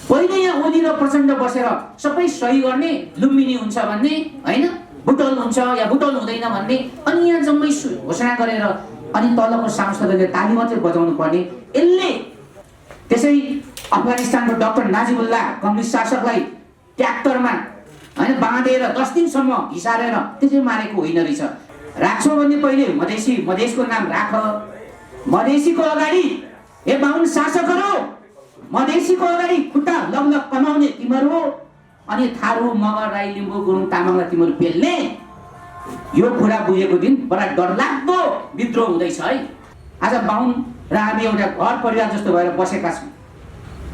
पहिले यहाँ ओली र प्रचण्ड बसेर सबै सही गर्ने लुम्बिनी हुन्छ भन्ने हैन, बुटोल हुन्छ या बुटोल हुँदैन भन्ने, अनि यहाँ जम्मै घोषणा गरेर अनि तलको सांसदले ताली मात्रै बजाउनु पर्ने। यसले त्यसै अफगानिस्तानको डाक्टर नाजिबुल्लाह कम्युनिस्ट शासकलाई ट्र्याक्टरमा हैन बाँधेर 10 दिनसम्म घिसारेर त्यसै मारेको होइन रहेछ। राख्छौ भने पहिले मधेसको नाम राख। मधेसीको अगाडि हे बाहुन शासकहरू, मधेसीको अगाडि खुट्टा लगलग कमाउने तिमीहरू हो, अनि थारू मगर राई लिम्बू गुरुङ तामाङलाई तिमीहरू पेल्ने। यो कुरा बुझेको दिन बडा डरलाग्दो विद्रोह हुँदैछ है। आज बाहुन र हामी एउटा घर परिवार जस्तो भएर बसेका छौँ,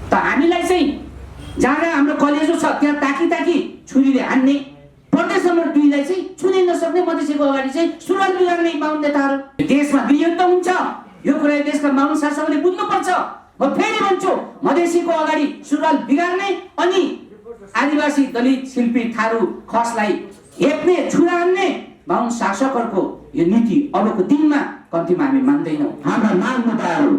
त हामीलाई चाहिँ जहाँ हाम्रो कलेजो छ त्यहाँ ताकी ताकी छुरीले हान्ने, प्रदेश नम्बर 2 लाई चाहिँ छुनै नसक्ने, मधेसीको अगाडि चाहिँ सुरुवात बिगार्ने बाहुन नेताहरू। देशमा वियुद्ध हुन्छ, यो कुरा देशका बाहुन शासकले बुझ्नुपर्छ। म फेरि भन्छु, मधेसीको अगाडि सुरुवात बिगार्ने अनि आदिवासी दलित शिल्पी थारू खसलाई हेप्ने छुरा हान्ने बाहुन शासकहरूको यो नीति अबको दिनमा कम्तीमा हामी मान्दैनौँ। हाम्रा माग मुद्दाहरू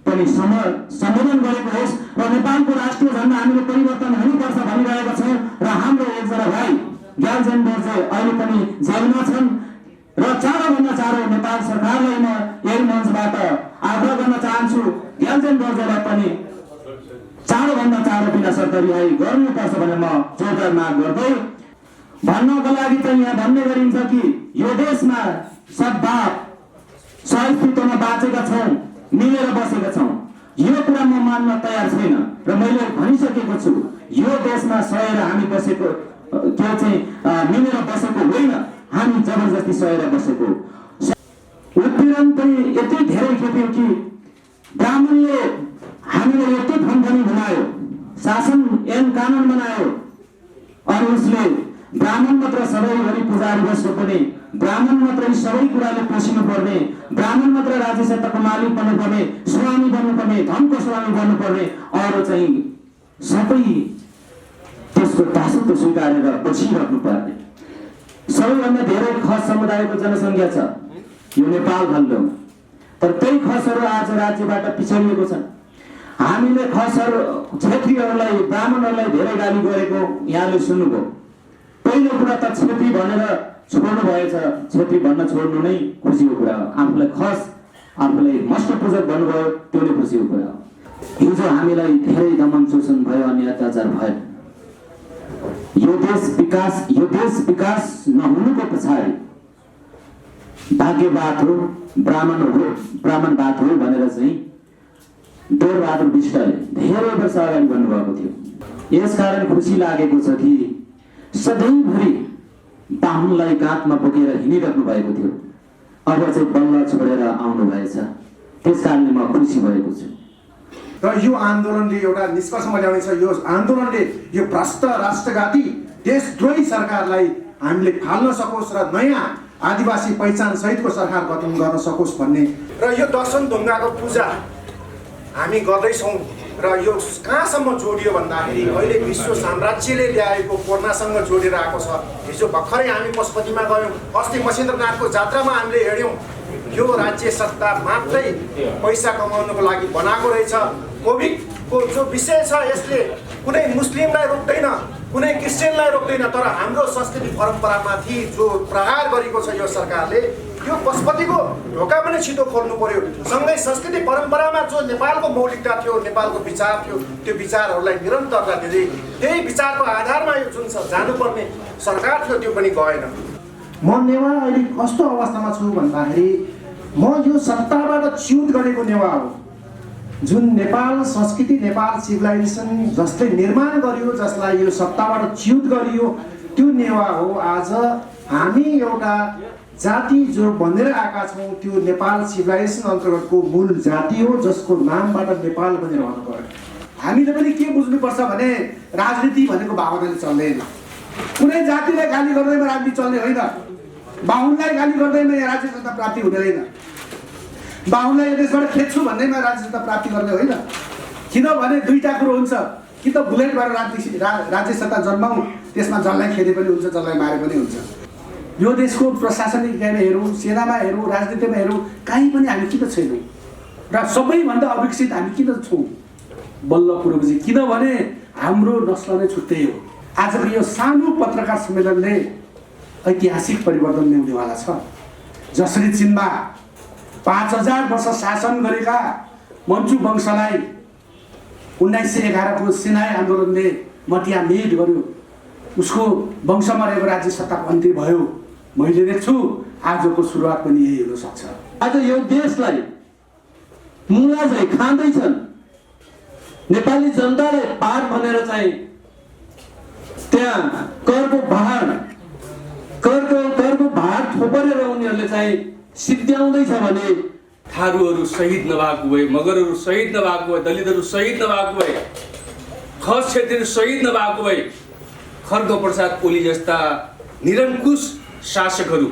पनि सम्बोधन गरेको होस् र नेपालको राष्ट्रिय झण्डा हामीले परिवर्तन हुनुपर्छ भनिरहेका छौँ। र हाम्रो एकजना भाइ ग्याल्जेन बोर्जे अहिले पनि जेलमा छन् र चाँडोभन्दा चाँडो नेपाल सरकारलाई म यही मञ्चबाट आग्रह गर्न चाहन्छु, ग्याल्जेन बोर्जेलाई पनि चाँडोभन्दा चाँडो बिना शर्त रिहाई गर्नुपर्छ भनेर म जोरदार माग गर्दै भन्नको लागि चाहिँ यहाँ भन्ने गरिन्छ कि यो देशमा सद्भाव सहअस्तित्वमा बाँचेका छौँ, मिलेर बसेका छौँ। यो कुरा म मान्न तयार छैन र मैले भनिसकेको छु, यो देशमा सहेर हामी बसेको के चाहिँ मिलेर बसेको होइन, हामी जबरजस्ती सहेर बसेको। उत्पीडन पनि यति धेरै खेप्यो कि ब्राह्मणले हामीले यति फन्फनी घुमायो, शासन ऐन कानुन बनायो, अनि उसले ब्राह्मण मात्र सबैभरि पुजारी बस्नु पर्ने, ब्राह्मण मात्र यी सबै कुराले पोसिनु पर्ने, ब्राह्मण मात्र राज्य सत्ताको मालिक बन्नुपर्ने, स्वामी बन्नुपर्ने, धनको स्वामी बन्नुपर्ने, अरू चाहिँ सबै त्यसको टासुट स्वीकारेर बसिराख्नु पर्ने। सबैभन्दा धेरै खस समुदायको जनसङ्ख्या छ यो नेपाल खण्डमा, तर त्यही खसहरू आज राज्यबाट पिछडिएको छन्। हामीले खसहरू क्षेत्रीहरूलाई ब्राह्मणहरूलाई धेरै गाली गरेको यहाँले सुन्नुभयो। पहिलो कुरा त छेत्री भनेर छोड्नु भएछ, छेत्री भन्न छोड्नु नै खुसीको कुरा हो। आफूलाई खस आफूलाई मष्टपूजक भन्नुभयो, त्यो नै खुसीको कुरा हो। हिजो हामीलाई धेरै दमन शोषण भयो अनि अत्याचार भयो। यो देश विकास नहुनुको पछाडि भाग्यवाद हो, ब्राह्मणवाद हो भनेर चाहिँ डोरबहादुर विष्टले धेरै वर्ष अगाडि भन्नुभएको थियो। यसकारण खुसी लागेको छ कि सधैँभरि बाहुनलाई काँधमा बोकेर हिँडिराख्नु भएको थियो, अब चाहिँ बल्ल छोडेर आउनु भएछ, त्यस कारणले म खुसी भएको छु। र यो आन्दोलनले एउटा निष्कर्षमा ल्याउने छ। यो आन्दोलनले यो भ्रष्ट राष्ट्रघाती देशद्रोही सरकारलाई हामीले फाल्न सकोस् र नयाँ आदिवासी पहिचान सहितको सरकार गठन गर्न सकोस् भन्ने। र यो दर्शन ढुङ्गाको पूजा हामी गर्दैछौँ र यो कहाँसम्म जोडियो भन्दाखेरि अहिले विश्व साम्राज्यले ल्याएको कोर्नासँग जोडेर आएको छ। हिजो भर्खरै हामी पशुपतिमा गयौँ, अस्ति महेन्द्रनाथको जात्रामा हामीले हेऱ्यौँ। यो राज्य सत्ता मात्रै पैसा कमाउनको लागि बनाएको रहेछ। कोभिडको जो विषय छ यसले कुनै मुस्लिमलाई रोक्दैन, कुनै क्रिस्चियनलाई रोक्दैन, तर हाम्रो संस्कृति परम्परामाथि जो प्रहार गरेको छ यो सरकारले, यो पशुपतिको ढोका पनि छिटो खोल्नु पर्यो। सँगै संस्कृति परम्परामा जो नेपालको मौलिकता थियो, नेपालको विचार थियो, त्यो विचारहरूलाई निरन्तरता दिँदै त्यही विचारको आधारमा यो जुन जानुपर्ने सरकार थियो त्यो पनि गएन। म नेवा अहिले कस्तो अवस्थामा छु भन्दाखेरि म यो सत्ताबाट च्युत गरेको नेवा हो। जुन नेपाल संस्कृति, नेपाल सिभिलाइजेसन जसले निर्माण गरियो, जसलाई यो सत्ताबाट च्युत गरियो, त्यो नेवा हो। आज हामी एउटा जाति जो बनेर आएका छौँ, त्यो नेपाल सिभिलाइजेसन अन्तर्गतको मूल जाति हो, जसको नामबाट नेपाल बनेर आउनु पर्यो। हामीले पनि के बुझ्नुपर्छ भने राजनीति भनेको भावनाले चल्दैन। कुनै जातिलाई गाली गर्दैमा राजनीति चल्ने होइन, बाहुनलाई गाली गर्दैमा यहाँ राज्य सत्ता प्राप्ति हुने होइन, बाहुनलाई यो देशबाट खेद्छु भन्दैमा राज्य सत्ता प्राप्ति गर्ने होइन। किनभने दुईटा कुरो हुन्छ, कि त बुलेट भएर राज्य सत्ता जन्माउँ, त्यसमा जसलाई खेदे पनि हुन्छ, जसलाई मारे पनि हुन्छ। यो देशको प्रशासनिक इकाइमा हेरौँ, सेनामा हेरौँ, राजनीतिमा हेरौँ, कहीँ पनि हामी किन छैनौँ र सबैभन्दा अविकसित हामी किन छौँ? बल्ल कुरो बुझेँ, किनभने हाम्रो नस्ल नै छुट्टै हो। आजको यो सानो पत्रकार सम्मेलनले ऐतिहासिक परिवर्तन ल्याउनेवाला छ। जसरी चीनमा 5000 वर्ष शासन गरेका मन्चु वंशलाई 1911 को सिनाई आन्दोलनले मटियामेट गर्यो, उसको वंशमा रहेको राज्य सत्ताको अन्त्य भयो। मैले देख्छु आजको सुरुवात पनि यही हुन सक्छ। आज यो देशलाई मुला चाहिँ खाँदैछन्, नेपाली जनतालाई पार भनेर चाहिँ त्यहाँ करको भार थोपरेर उनीहरूले चाहिँ सिद्ध्याउँदैछ भने थारूहरू शहीद नभएको भए, मगरहरू शहीद नभएको भए, दलितहरू शहीद नभएको भए, खस क्षेत्रीहरू शहीद नभएको भए, खड्गप्रसाद ओली जस्ता निरङ्कुश शासकहरू,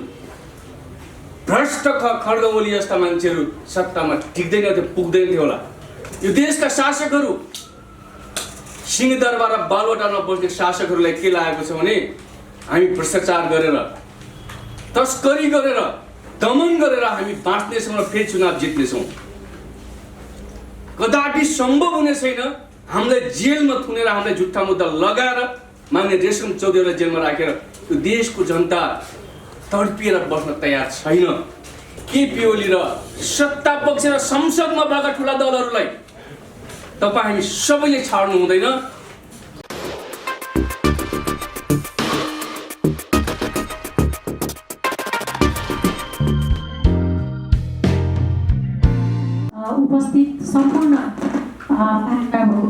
भ्रष्ट खड्ग ओली जस्ता मान्छेहरू सत्तामा टिक्दैन थियो, पुग्दैन थियो होला। यो देशका शासकहरू, सिंहदरबार र बालवटामा बस्ने शासकहरूलाई के लागेको छ भने हामी भ्रष्टाचार गरेर, तस्करी गरेर, दमन गरेर हामी बाँच्नेछौँ र फेरि चुनाव जित्नेछौँ। कदापि सम्भव हुने छैन हामीलाई जेलमा थुनेर, हामीलाई झुट्टा मुद्दा लगाएर मान्य रेशम चौधरीलाई जेलमा राखेर यो देशको जनता तडपिएर बस्न तयार छैन। केपी ओली र सत्ता पक्ष र संसदमा भएका ठुला दलहरूलाई तपाईँ हामी सबैले छाड्नु हुँदैन। उपस्थित सम्पूर्ण पार्टीहरू,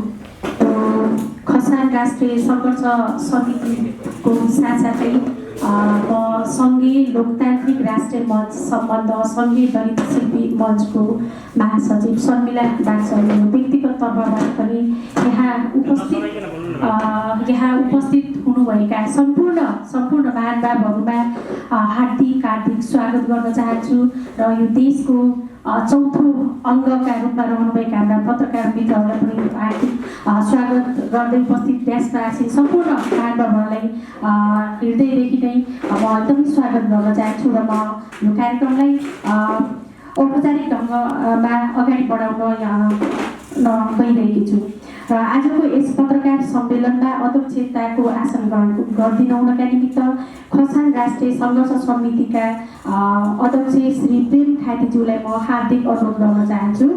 खसान राष्ट्रिय सङ्घर्ष समितिको साथसाथै म सङ्घीय लोकतान्त्रिक राष्ट्रिय मञ्च सम्बन्ध सङ्घीय दलित शिल्पी मञ्चको महासचिव शर्मिला बागचौलीको व्यक्तिगत तर्फबाट पनि यहाँ उपस्थित हुनुभएका सम्पूर्ण महानुभावहरूमा हार्दिक स्वागत गर्न चाहन्छु र यो देशको चौथो अङ्गका रूपमा रहनुभएका हाम्रा पत्रकार मित्रहरूलाई पनि हार्दिक स्वागत गर्दै उपस्थित देशमा आएका सम्पूर्ण महानुभावहरूलाई हृदयदेखि नै म एकदमै स्वागत गर्न चाहन्छु र म यो कार्यक्रमलाई औपचारिक ढङ्गमा अगाडि बढाउन गइरहेकी छु। र आजको यस पत्रकार सम्मेलनमा अध्यक्षताको आसन ग्रहण गरिदिन हुनका निमित्त खसान राष्ट्रिय सङ्घर्ष समितिका अध्यक्ष श्री प्रेम खातीज्यूलाई म हार्दिक अनुरोध गर्न चाहन्छु।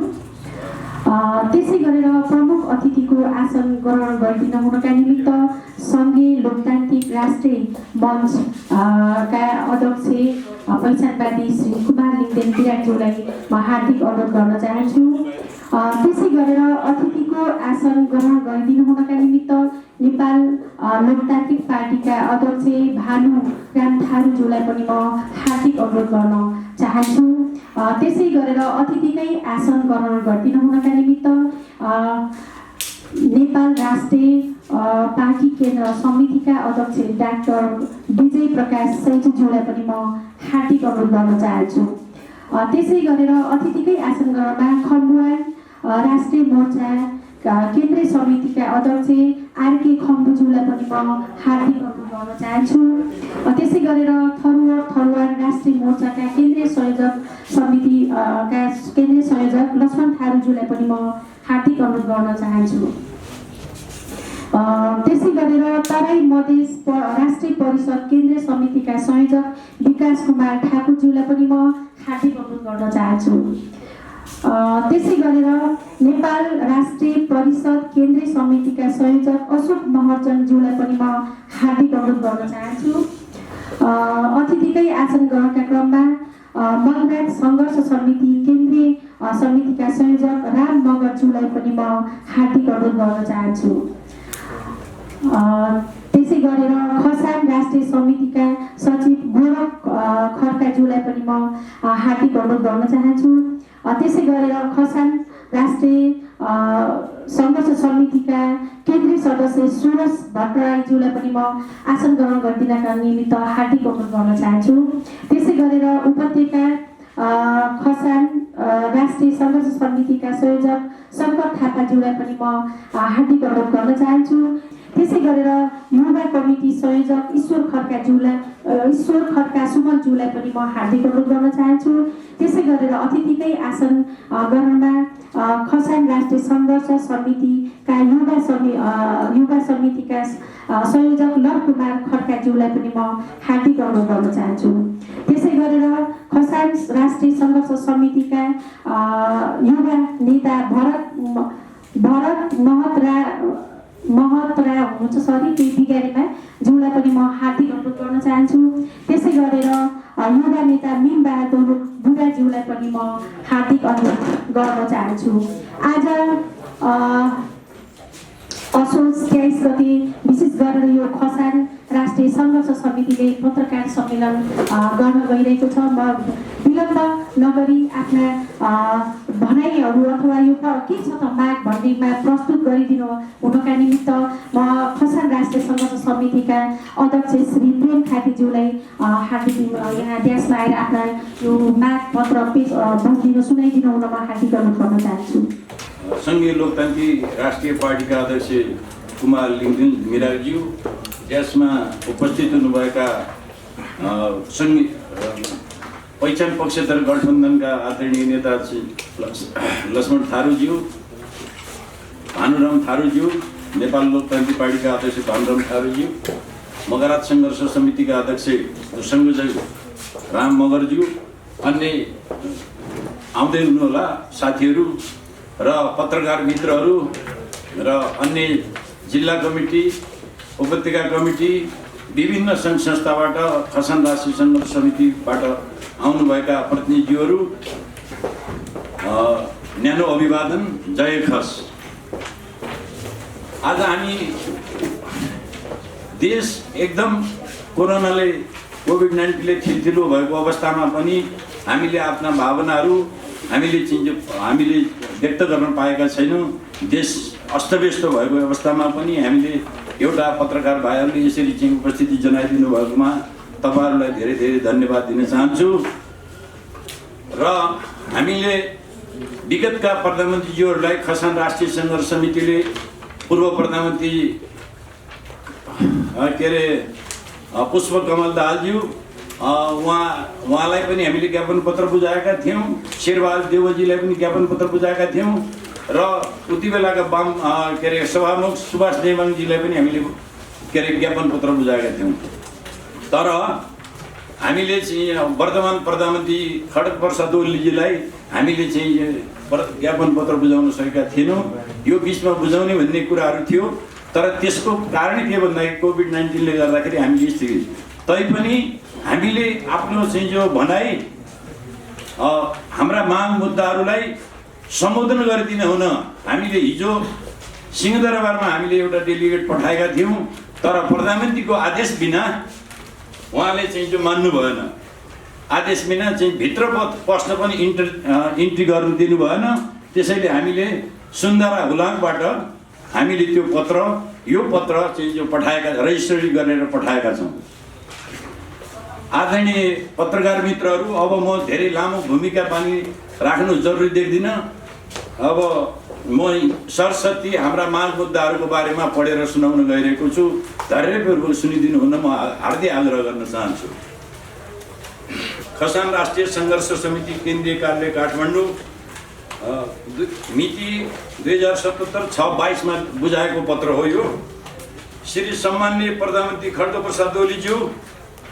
त्यसै गरेर प्रमुख अतिथिको आसन ग्रहण गरिदिन हुनका निमित्त सङ्घीय लोकतान्त्रिक राष्ट्रिय मञ्चका अध्यक्ष पहिचानवादी श्री कुमार लिङ्गदेन विराटज्यूलाई म हार्दिक अनुरोध गर्न चाहन्छु। त्यसै गरेर अतिथिको आसन ग्रहण गरिदिनु हुनका निमित्त नेपाल लोकतान्त्रिक पार्टीका अध्यक्ष भानुराम थारूज्यूलाई पनि म हार्दिक अनुरोध गर्न चाहन्छु। त्यसै गरेर अतिथिकै आसन ग्रहण गरिदिनु हुनका निमित्त नेपाल राष्ट्रिय पार्टी केन्द्र समितिका अध्यक्ष डाक्टर विजय प्रकाश सैजुज्यूलाई पनि म हार्दिक अनुरोध गर्न चाहन्छु। त्यसै गरेर अतिथिकै आसन ग्रहणमा खम्बुवान राष्ट्रिय मोर्चा केन्द्रीय समितिका अध्यक्ष आरके खम्बुज्यूलाई पनि म हार्दिक अनुरोध गर्न चाहन्छु। त्यसै गरेर थरुवान राष्ट्रिय मोर्चाका केन्द्रीय संयोजक समितिका केन्द्रीय संयोजक लक्ष्मण थारूज्यूलाई पनि म हार्दिक अनुरोध गर्न चाहन्छु। त्यसै गरेर तराई मधेस राष्ट्रिय परिषद केन्द्रीय समितिका संयोजक विकास कुमार ठाकुरज्यूलाई पनि म हार्दिक अनुरोध गर्न चाहन्छु। त्यसै गरेर नेपाल राष्ट्रिय परिषद केन्द्रीय समितिका संयोजक अशोक महर्जनज्यूलाई पनि म हार्दिक अनुरोध गर्न चाहन्छु। अतिथिकै आसन ग्रहणका क्रममा मगराज सङ्घर्ष समिति केन्द्रीय समितिका संयोजक राम मगरज्यूलाई पनि म हार्दिक अनुरोध गर्न चाहन्छु। त्यसै गरेर खसान राष्ट्रिय समितिका सचिव गोरख खड्काज्यूलाई पनि म हार्दिक अनुरोध गर्न चाहन्छु। त्यसै गरेर खसान राष्ट्रिय सङ्घर्ष समितिका केन्द्रीय सदस्य सुरज भट्टराईज्यूलाई पनि म आसन ग्रहण गरिदिनका निमित्त हार्दिक अनुरोध गर्न चाहन्छु। त्यसै गरेर उपत्यका खसान राष्ट्रिय सङ्घर्ष समितिका संयोजक शङ्कर थापाज्यूलाई पनि म हार्दिक अनुरोध गर्न चाहन्छु। त्यसै गरेर युवा कमिटी संयोजक ईश्वर खड्का सुमनज्यूलाई पनि म हार्दिक अनुरोध गर्न चाहन्छु। त्यसै गरेर अतिथिकै आसन ग्रहणमा खसान राष्ट्रिय सङ्घर्ष समितिका युवा समितिका संयोजक लवकुमार खड्काज्यूलाई पनि म हार्दिक अनुरोध गर्न चाहन्छु। त्यसै गरेर खसान राष्ट्रिय सङ्घर्ष समितिका युवा नेता भरत महत्रा हुनुहुन्छ, सरी केही बिगारीमा ज्यूलाई पनि म हार्दिक अनुरोध गर्न चाहन्छु। त्यसै गरेर युवा नेता मिमबहादुर बुढाज्यूलाई पनि म हार्दिक अनुरोध गर्न चाहन्छु। आज असोज 23 गते विशेष गरेर यो खसान राष्ट्रिय सङ्घर्ष समितिले पत्रकार सम्मेलन गर्न गइरहेको छ। म विलम्ब नगरी आफ्ना भनाइहरू अथवा यो के छ त माग भन्नेमा प्रस्तुत गरिदिनु हुनका निमित्त म खसान राष्ट्रिय सङ्घर्ष समितिका अध्यक्ष श्री प्रेम खातीज्यूलाई हार्दिक यहाँ ड्यासमा आएर आफ्ना यो माग पत्र पेश बन्दिनु सुनाइदिनु हुन म हार्दिक अनुरोध गर्न चाहन्छु। सङ्घीय लोकतान्त्रिक राष्ट्रिय पार्टीका अध्यक्ष कुमार लिङदिन मिराज्यू, यसमा उपस्थित हुनुभएका पहिचान पक्षधर गठबन्धनका आदरणीय नेता लक्ष्मण थारूज्यू, भानुराम थारूज्यू, नेपाल लोकतान्त्रिक पार्टीका अध्यक्ष भानुराम थारूज्यू, मगरात सङ्घर्ष समितिका अध्यक्ष संयोजक राम मगरज्यू, अन्य आउँदै हुनुहोला साथीहरू र पत्रकार मित्रहरू र अन्य जिल्ला कमिटी, उपत्यका कमिटी, विभिन्न सङ्घ संस्थाबाट खसान राष्ट्रिय सङ्घर्ष समितिबाट आउनुभएका प्रतिनिधिहरू, न्यानो अभिवादन, जय खस। आज हामी देश एकदम कोरोनाले कोभिड-19ले थिलथिलो भएको अवस्थामा पनि हामीले आफ्ना भावनाहरू हामीले व्यक्त गर्न पाएका छैनौँ। देश अस्तव्यस्त भएको अवस्थामा पनि हामीले एउटा पत्रकार भाइहरूले यसरी चाहिँ उपस्थिति जनाइदिनु भएकोमा तपाईँहरूलाई धेरै धेरै धन्यवाद दिन चाहन्छु। र हामीले विगतका प्रधानमन्त्रीज्यूहरूलाई खसान राष्ट्रिय सङ्घर्ष समितिले पूर्व प्रधानमन्त्री पुष्पकमल दाहालज्यू उहाँलाई पनि हामीले ज्ञापन पत्र बुझाएका थियौँ, शेरबहादुर देवजीलाई पनि ज्ञापन पत्र बुझाएका थियौँ र उति बेलाका सभामुख सुभाष नेवाङजीलाई पनि हामीले ज्ञापन पत्र बुझाएका थियौँ। तर हामीले चाहिँ वर्तमान प्रधानमन्त्री खड्गप्रसाद ओलीजीलाई हामीले चाहिँ ज्ञापन पत्र बुझाउन सकेका थिएनौँ। यो बिचमा बुझाउने भन्ने कुराहरू थियो, तर त्यसको कारण के भन्दाखेरि कोभिड-19ले गर्दाखेरि हामीले स्थिति, तैपनि हामीले आफ्नो चाहिँ जो भनाइ हाम्रा माग मुद्दाहरूलाई सम्बोधन गरिदिन हुन हामीले हिजो सिंहदरबारमा हामीले एउटा डेलिगेट पठाएका थियौँ, तर प्रधानमन्त्रीको आदेश बिना उहाँले चाहिँ जो मान्नु भएन, आदेश बिना चाहिँ भित्र पस्न पनि इन्ट्री गर्नु दिनु भएन। त्यसैले हामीले सुन्दरा हुलाङबाट हामीले त्यो पत्र चाहिँ जो पठाएका, रजिस्ट्री गरेर पठाएका छौँ। आदरणीय पत्रकार मित्रहरू, अब म धेरै लामो भूमिका पनि राख्नु जरुरी देख्दिनँ। अब म सरस्वती हाम्रा माग मुद्दाहरूको बारेमा पढेर सुनाउन गइरहेको छु, धैर्यपूर्वक सुनिदिनु हुन म हार्दिक आग्रह गर्न चाहन्छु। खसान राष्ट्रिय सङ्घर्ष समिति केन्द्रीय कार्यालय काठमाडौँ, मिति 2077-6-22 बुझाएको पत्र हो यो। श्री सम्माननीय प्रधानमन्त्री खड्गप्रसाद ओलीज्यू,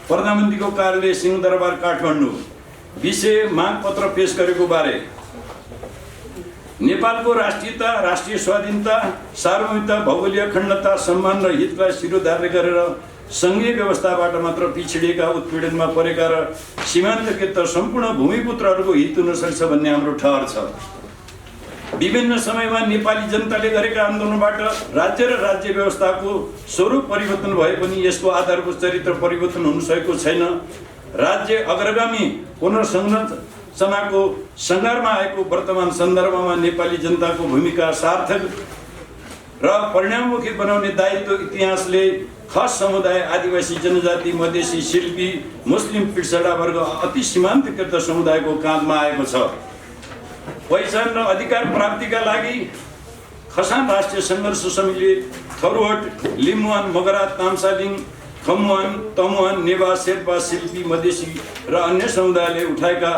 प्रधानमन्त्रीको कार्यालय सिंहदरबार काठमाडौँ, विषय माग पत्र पेश गरेको बारे। नेपालको राष्ट्रियता, राष्ट्रिय स्वाधीनता, सार्वभौमिकता, भौगोलिक अखण्डता, सम्मान र हितलाई शिरोधार्य गरेर सङ्घीय व्यवस्थाबाट मात्र पिछडिएका, उत्पीडनमा परेका र सीमान्तकृत सम्पूर्ण भूमिपुत्रहरूको हित हुन सक्छ भन्ने हाम्रो ठहर छ। विभिन्न समयमा नेपाली जनताले गरेका आन्दोलनबाट राज्य र राज्य व्यवस्थाको स्वरूप परिवर्तन भए पनि यसको आधारभूत चरित्र परिवर्तन हुन सकेको छैन। राज्य अग्रगामी पुनर्संरचनाको सङ्घारमा आएको वर्तमान सन्दर्भमा नेपाली जनताको भूमिका सार्थक र परिणाममुखी बनाउने दायित्व इतिहासले खास समुदाय, आदिवासी जनजाति, मधेसी, शिल्पी, मुस्लिम पिछडा वर्ग, अति सीमान्तकृत समुदायको काँधमा आएको छ। पहिचान र अधिकार प्राप्तिका लागि खसान राष्ट्रिय सङ्घर्ष समितिले थरुहट, लिम्बुवान, मगरात, तामसालिङ, खमुवान, तमुवान, नेवा, शेर्पा, शिल्पी, मधेसी र अन्य समुदायले उठाएका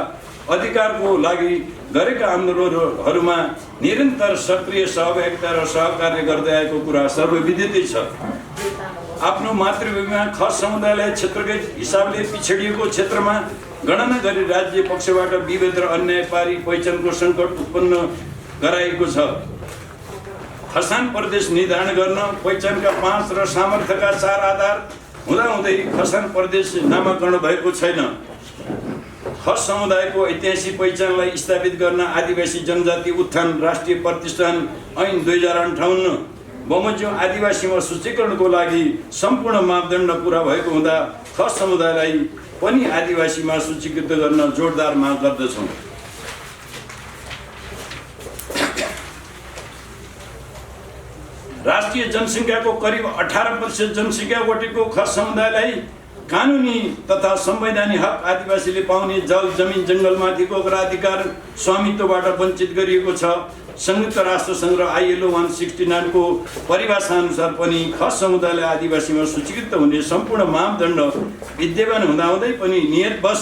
अधिकारको लागि गरेका आन्दोलनहरूमा निरन्तर सक्रिय सहभागिता र सहकार्य गर्दै आएको कुरा सर्वविदितै छ। आफ्नो मातृभूमिमा खस समुदायलाई क्षेत्रकै हिसाबले पिछडिएको क्षेत्रमा गणना गरी राज्य पक्षबाट विभेद र अन्याय पारी पहिचानको सङ्कट उत्पन्न गराएको छ। खसान प्रदेश निर्धारण गर्न पहिचानका 5 र सामर्थ्यका 4 आधार हुँदाहुँदै खसान प्रदेश नामाकरण भएको छैन। खस समुदायको ऐतिहासिक पहिचानलाई स्थापित गर्न आदिवासी जनजाति उत्थान राष्ट्रिय प्रतिष्ठान ऐन 2058 बमोजिम आदिवासीमा सूचीकरणको लागि सम्पूर्ण मापदण्ड पुरा भएको हुँदा खस समुदायलाई पनि आदिवासीमा सूचीकृत गर्न जोडदार माग गर्दछौँ। राष्ट्रिय जनसङ्ख्याको करिब 18% जनसङ्ख्या ओटेको खस समुदायलाई कानुनी तथा संवैधानिक हक आदिवासीले पाउने जल जमिन जङ्गलमाथिको अग्राधिकार स्वामित्वबाट वञ्चित गरिएको छ। संयुक्त राष्ट्र सङ्घ र ILO 169 को परिभाषा अनुसार पनि खस समुदायलाई आदिवासीमा सूचीकृत हुने सम्पूर्ण मापदण्ड विद्यमान हुँदाहुँदै पनि नियतवश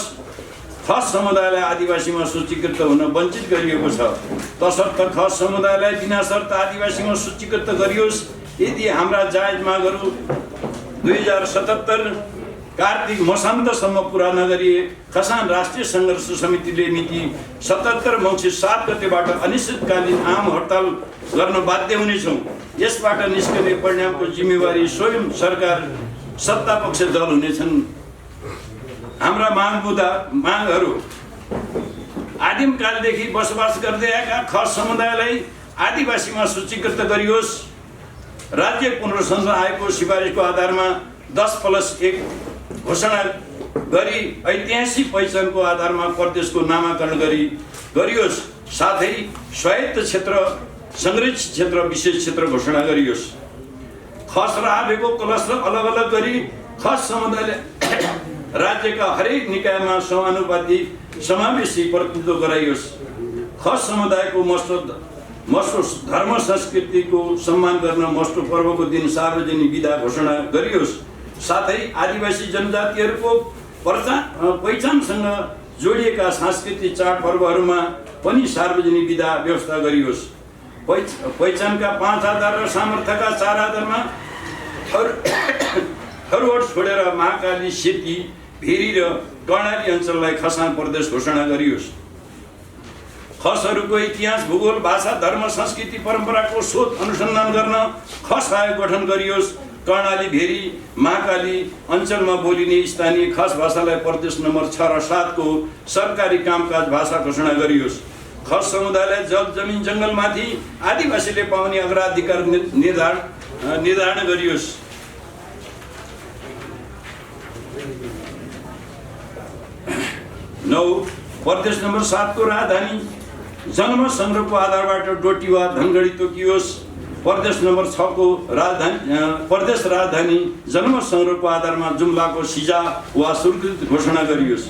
खस समुदायलाई आदिवासीमा सूचीकृत हुन वञ्चित गरिएको छ। तसर्थ खस समुदायलाई बिना शर्त आदिवासीमा सूचीकृत गरियोस्। यदि हाम्रा जायज मागहरू 2077 कार्तिक मसान्तसम्म पुरा नगरिए खसान राष्ट्रिय सङ्घर्ष समितिले मिति 77 मङ्सिर 7 गतेबाट अनिश्चितकालीन आम हडताल गर्न बाध्य हुनेछौँ। यसबाट निस्कने परिणामको जिम्मेवारी स्वयं सरकार सत्तापक्ष दल हुनेछन्। हाम्रा मागहरू आदिमकालदेखि बसोबास गर्दै आएका खस समुदायलाई आदिवासीमा सूचीकृत गरियोस्। राज्य पुनर्संरचना आयोगको सिफारिसको आधारमा 10+1 घोषणा गरी ऐतिहासिक पहिचानको आधारमा प्रदेशको नामाकरण गरियोस्। साथै स्वायत्त क्षेत्र, संरक्षित क्षेत्र, विशेष क्षेत्र घोषणा गरियोस्। खस र आवेको क्लस्टर अलग अलग गरी खस समुदायले राज्यका हरेक निकायमा समानुपातिक समावेशी प्रतिनिधित्व गराइयोस्। खस समुदायको मस्टो धर्म संस्कृतिको सम्मान गर्न मस्टो पर्वको दिन सार्वजनिक बिदा घोषणा गरियोस्। साथै आदिवासी जनजातिहरूको पहिचानसँग जोडिएका सांस्कृतिक चाडपर्वहरूमा पनि सार्वजनिक बिदा व्यवस्था गरियोस्। पहिचानका 5 आधार र सामर्थ्यका 4 आधारमा थरुवट छोडेर महाकाली, सेती, भेरी र कर्णाली अञ्चललाई खसान प्रदेश घोषणा गरियोस्। खसहरूको इतिहास, भूगोल, भाषा, धर्म, संस्कृति, परम्पराको शोध अनुसन्धान गर्न खस आयोग गठन गरियोस्। कर्णाली, भेरी, महाकाली अञ्चलमा बोलिने स्थानीय खस भाषालाई प्रदेश नम्बर 6 र 7 को सरकारी कामकाज भाषा घोषणा गरियोस्। खस समुदायलाई जल जमिन जङ्गलमाथि आदिवासीले पाउने अग्राधिकार निर्धारण गरियोस्। प्रदेश नम्बर 7 को राजधानी जनमत सङ्ग्रहको आधारबाट डोटी वा धनगढी तोकियोस्। प्रदेश नम्बर 6 को प्रदेश राजधानी जनमत सङ्ग्रहको आधारमा जुम्लाको सिजा वा स्वीकृत घोषणा गरियोस्।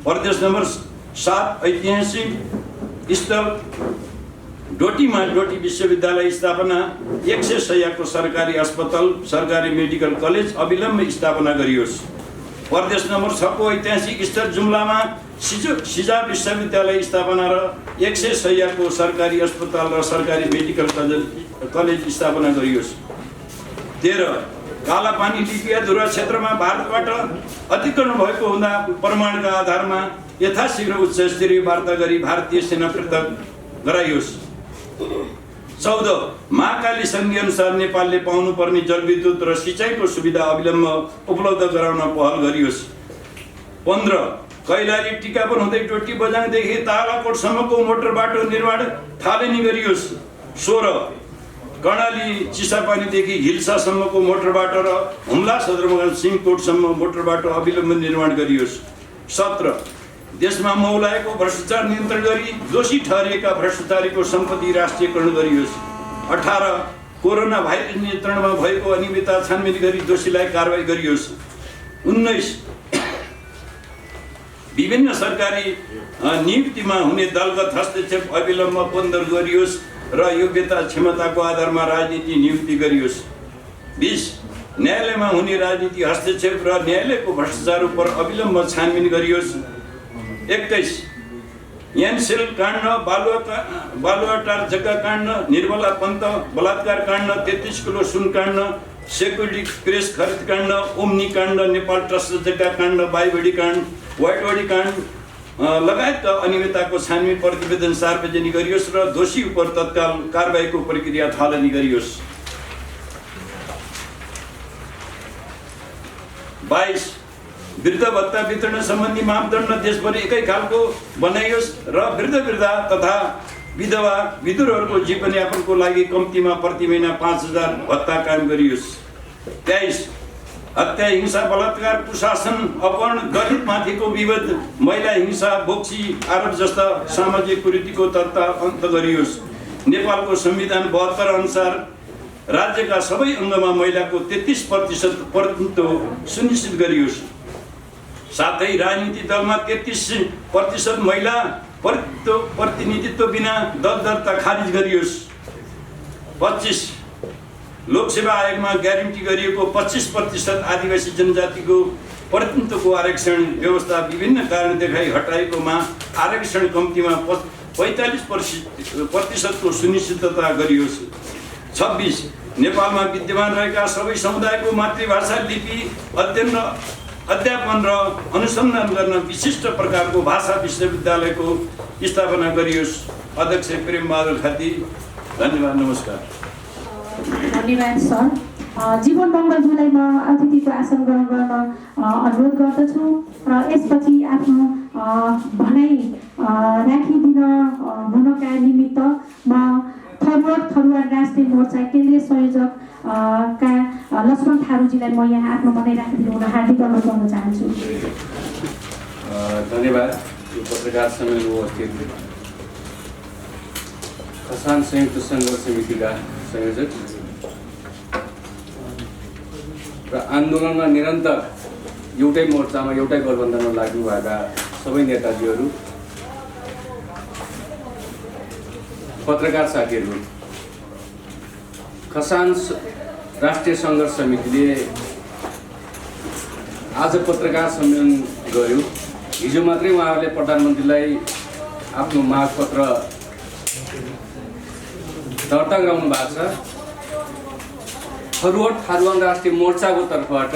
प्रदेश नम्बर 7 ऐतिहासिक स्थल डोटीमा डोटी विश्वविद्यालय स्थापना, 100 शय्याको सरकारी अस्पताल, सरकारी मेडिकल कलेज अविलम्ब स्थापना गरियोस्। प्रदेश नम्बर 6 को ऐतिहासिक स्थल जुम्लामा सिजा विश्वविद्यालय स्थापना र 100 शय्याको सरकारी अस्पताल र सरकारी मेडिकल कलेज स्थापना गरियोस्। 13 कालापानी लिपियाधुरा क्षेत्रमा भारतबाट अधिकरण भएको हुँदा प्रमाणका आधारमा यथाशीघ्र उच्च स्तरीय वार्ता गरी भारतीय सेना पृथक गराइयोस्। 14 महाकाली सन्धि अनुसार नेपालले पाउनुपर्ने जलविद्युत र सिँचाइको सुविधा अविलम्ब उपलब्ध गराउन पहल गरियोस्। 15 कैलाली टिकापुर हुँदै डोटी बझाङदेखि तालाकोटसम्मको मोटर बाटो निर्माण थालनी गरियोस्। 16 कर्णाली चिसापानीदेखि हिल्सासम्मको मोटर बाटो र हुम्ला सदरमुकाम सिङकोटसम्म मोटर बाटो अविलम्ब निर्माण गरियोस्। 17 देशमा मौलाएको भ्रष्टाचार नियन्त्रण गरी दोषी ठहरिएका भ्रष्टाचारीको सम्पत्ति राष्ट्रियकरण गरियोस्। 18 कोरोना भाइरस नियन्त्रणमा भएको अनियमितता छानबिन गरी दोषीलाई कारबाही गरियोस्। 19 विभिन्न सरकारी नियुक्तिमा हुने दलगत हस्तक्षेप अविलम्ब बन्द गरियोस् र योग्यता क्षमताको आधारमा राजनीति नियुक्ति गरियोस्। 20 न्यायालयमा हुने राजनीति हस्तक्षेप र न्यायालयको भ्रष्टाचार उप अविलम्ब छानबिन गरियोस्। 21 यानसेल काण्ड, बालुवाटार जग्गा काण्ड, निर्मला पन्त बलात्कार काण्ड, 33 किलो सुन काण्ड, सेक्युरिटी प्रेस खरिद काण्ड, ओम्नी काण्ड, नेपाल ट्रस्ट जग्गा काण्ड, बाइबडी काण्ड, वाइटवाडी काण्ड लगायतका अनियमितताको छानबिन प्रतिवेदन सार्वजनिक गरियोस् र दोषी उप तत्काल कारबाहीको प्रक्रिया थालनी गरियोस्। 22 वृद्ध भत्ता वितरण सम्बन्धी मापदण्ड देशभरि एकै खालको बनाइयोस् र वृद्ध तथा विधवा विधुरहरूको जीवनयापनको लागि कम्तीमा प्रति महिना 5,000 भत्ता कायम गरियोस्। 23 हत्या, हिंसा, बलात्कार, कुशासन, अपहरण, दलित माथिको विवाद, महिला हिंसा, बोक्सी आरोप जस्ता सामाजिक कुरीतिको तत्त्व अन्त गरियोस्। नेपालको संविधान 72 अनुसार राज्यका सबै अङ्गमा महिलाको 33% प्रतिनिधित्व सुनिश्चित गरियोस्। साथै राजनीतिक दलमा 33% महिला प्रतिनिधित्व बिना दल दर्ता खारिज गरियोस्। 25 लोकसेवा आयोगमा ग्यारेन्टी गरिएको 25% आदिवासी जनजातिको प्रतिनिधित्वको आरक्षण व्यवस्था विभिन्न कारण देखाई हटाएकोमा आरक्षण कम्तीमा 45% सुनिश्चितता गरियोस्। 26 नेपालमा विद्यमान रहेका सबै समुदायको मातृभाषा लिपि अध्यापन र अनुसन्धान गर्न विशिष्ट प्रकारको भाषा विश्वविद्यालयको स्थापना गरियोस्। अध्यक्ष प्रेमबहादुर खाती, धन्यवाद, नमस्कार। धन्यवाद सर। जीवन मङ्गलज्यूलाई म अतिथिको आसन ग्रहण गर्न अनुरोध गर्दछु र यसपछि आफ्नो भनाइ राखिदिन हुनका निमित्त म थरुवार राष्ट्रिय मोर्चा केन्द्रीय संयोजक का लक्ष्मण थारूजीलाई म यहाँ आफ्नो भनाइ राखिदिनु हुन हार्दिक अनुरोध गर्न चाहन्छु। धन्यवाद। यो पत्रकार सम्मेलनमा उपस्थित खसान संयुक्त सङ्घर्ष समितिका संयोजक र आन्दोलनमा निरन्तर एउटै मोर्चामा एउटै गठबन्धनमा लाग्नुभएका सबै नेताजीहरू, पत्रकार साथीहरू, खसान राष्ट्रिय सङ्घर्ष समितिले आज पत्रकार सम्मेलन गर्यो। हिजो मात्रै उहाँहरूले प्रधानमन्त्रीलाई आफ्नो मागपत्र दर्ता गराउनु भएको छ। थारुवान राष्ट्रिय मोर्चाको तर्फबाट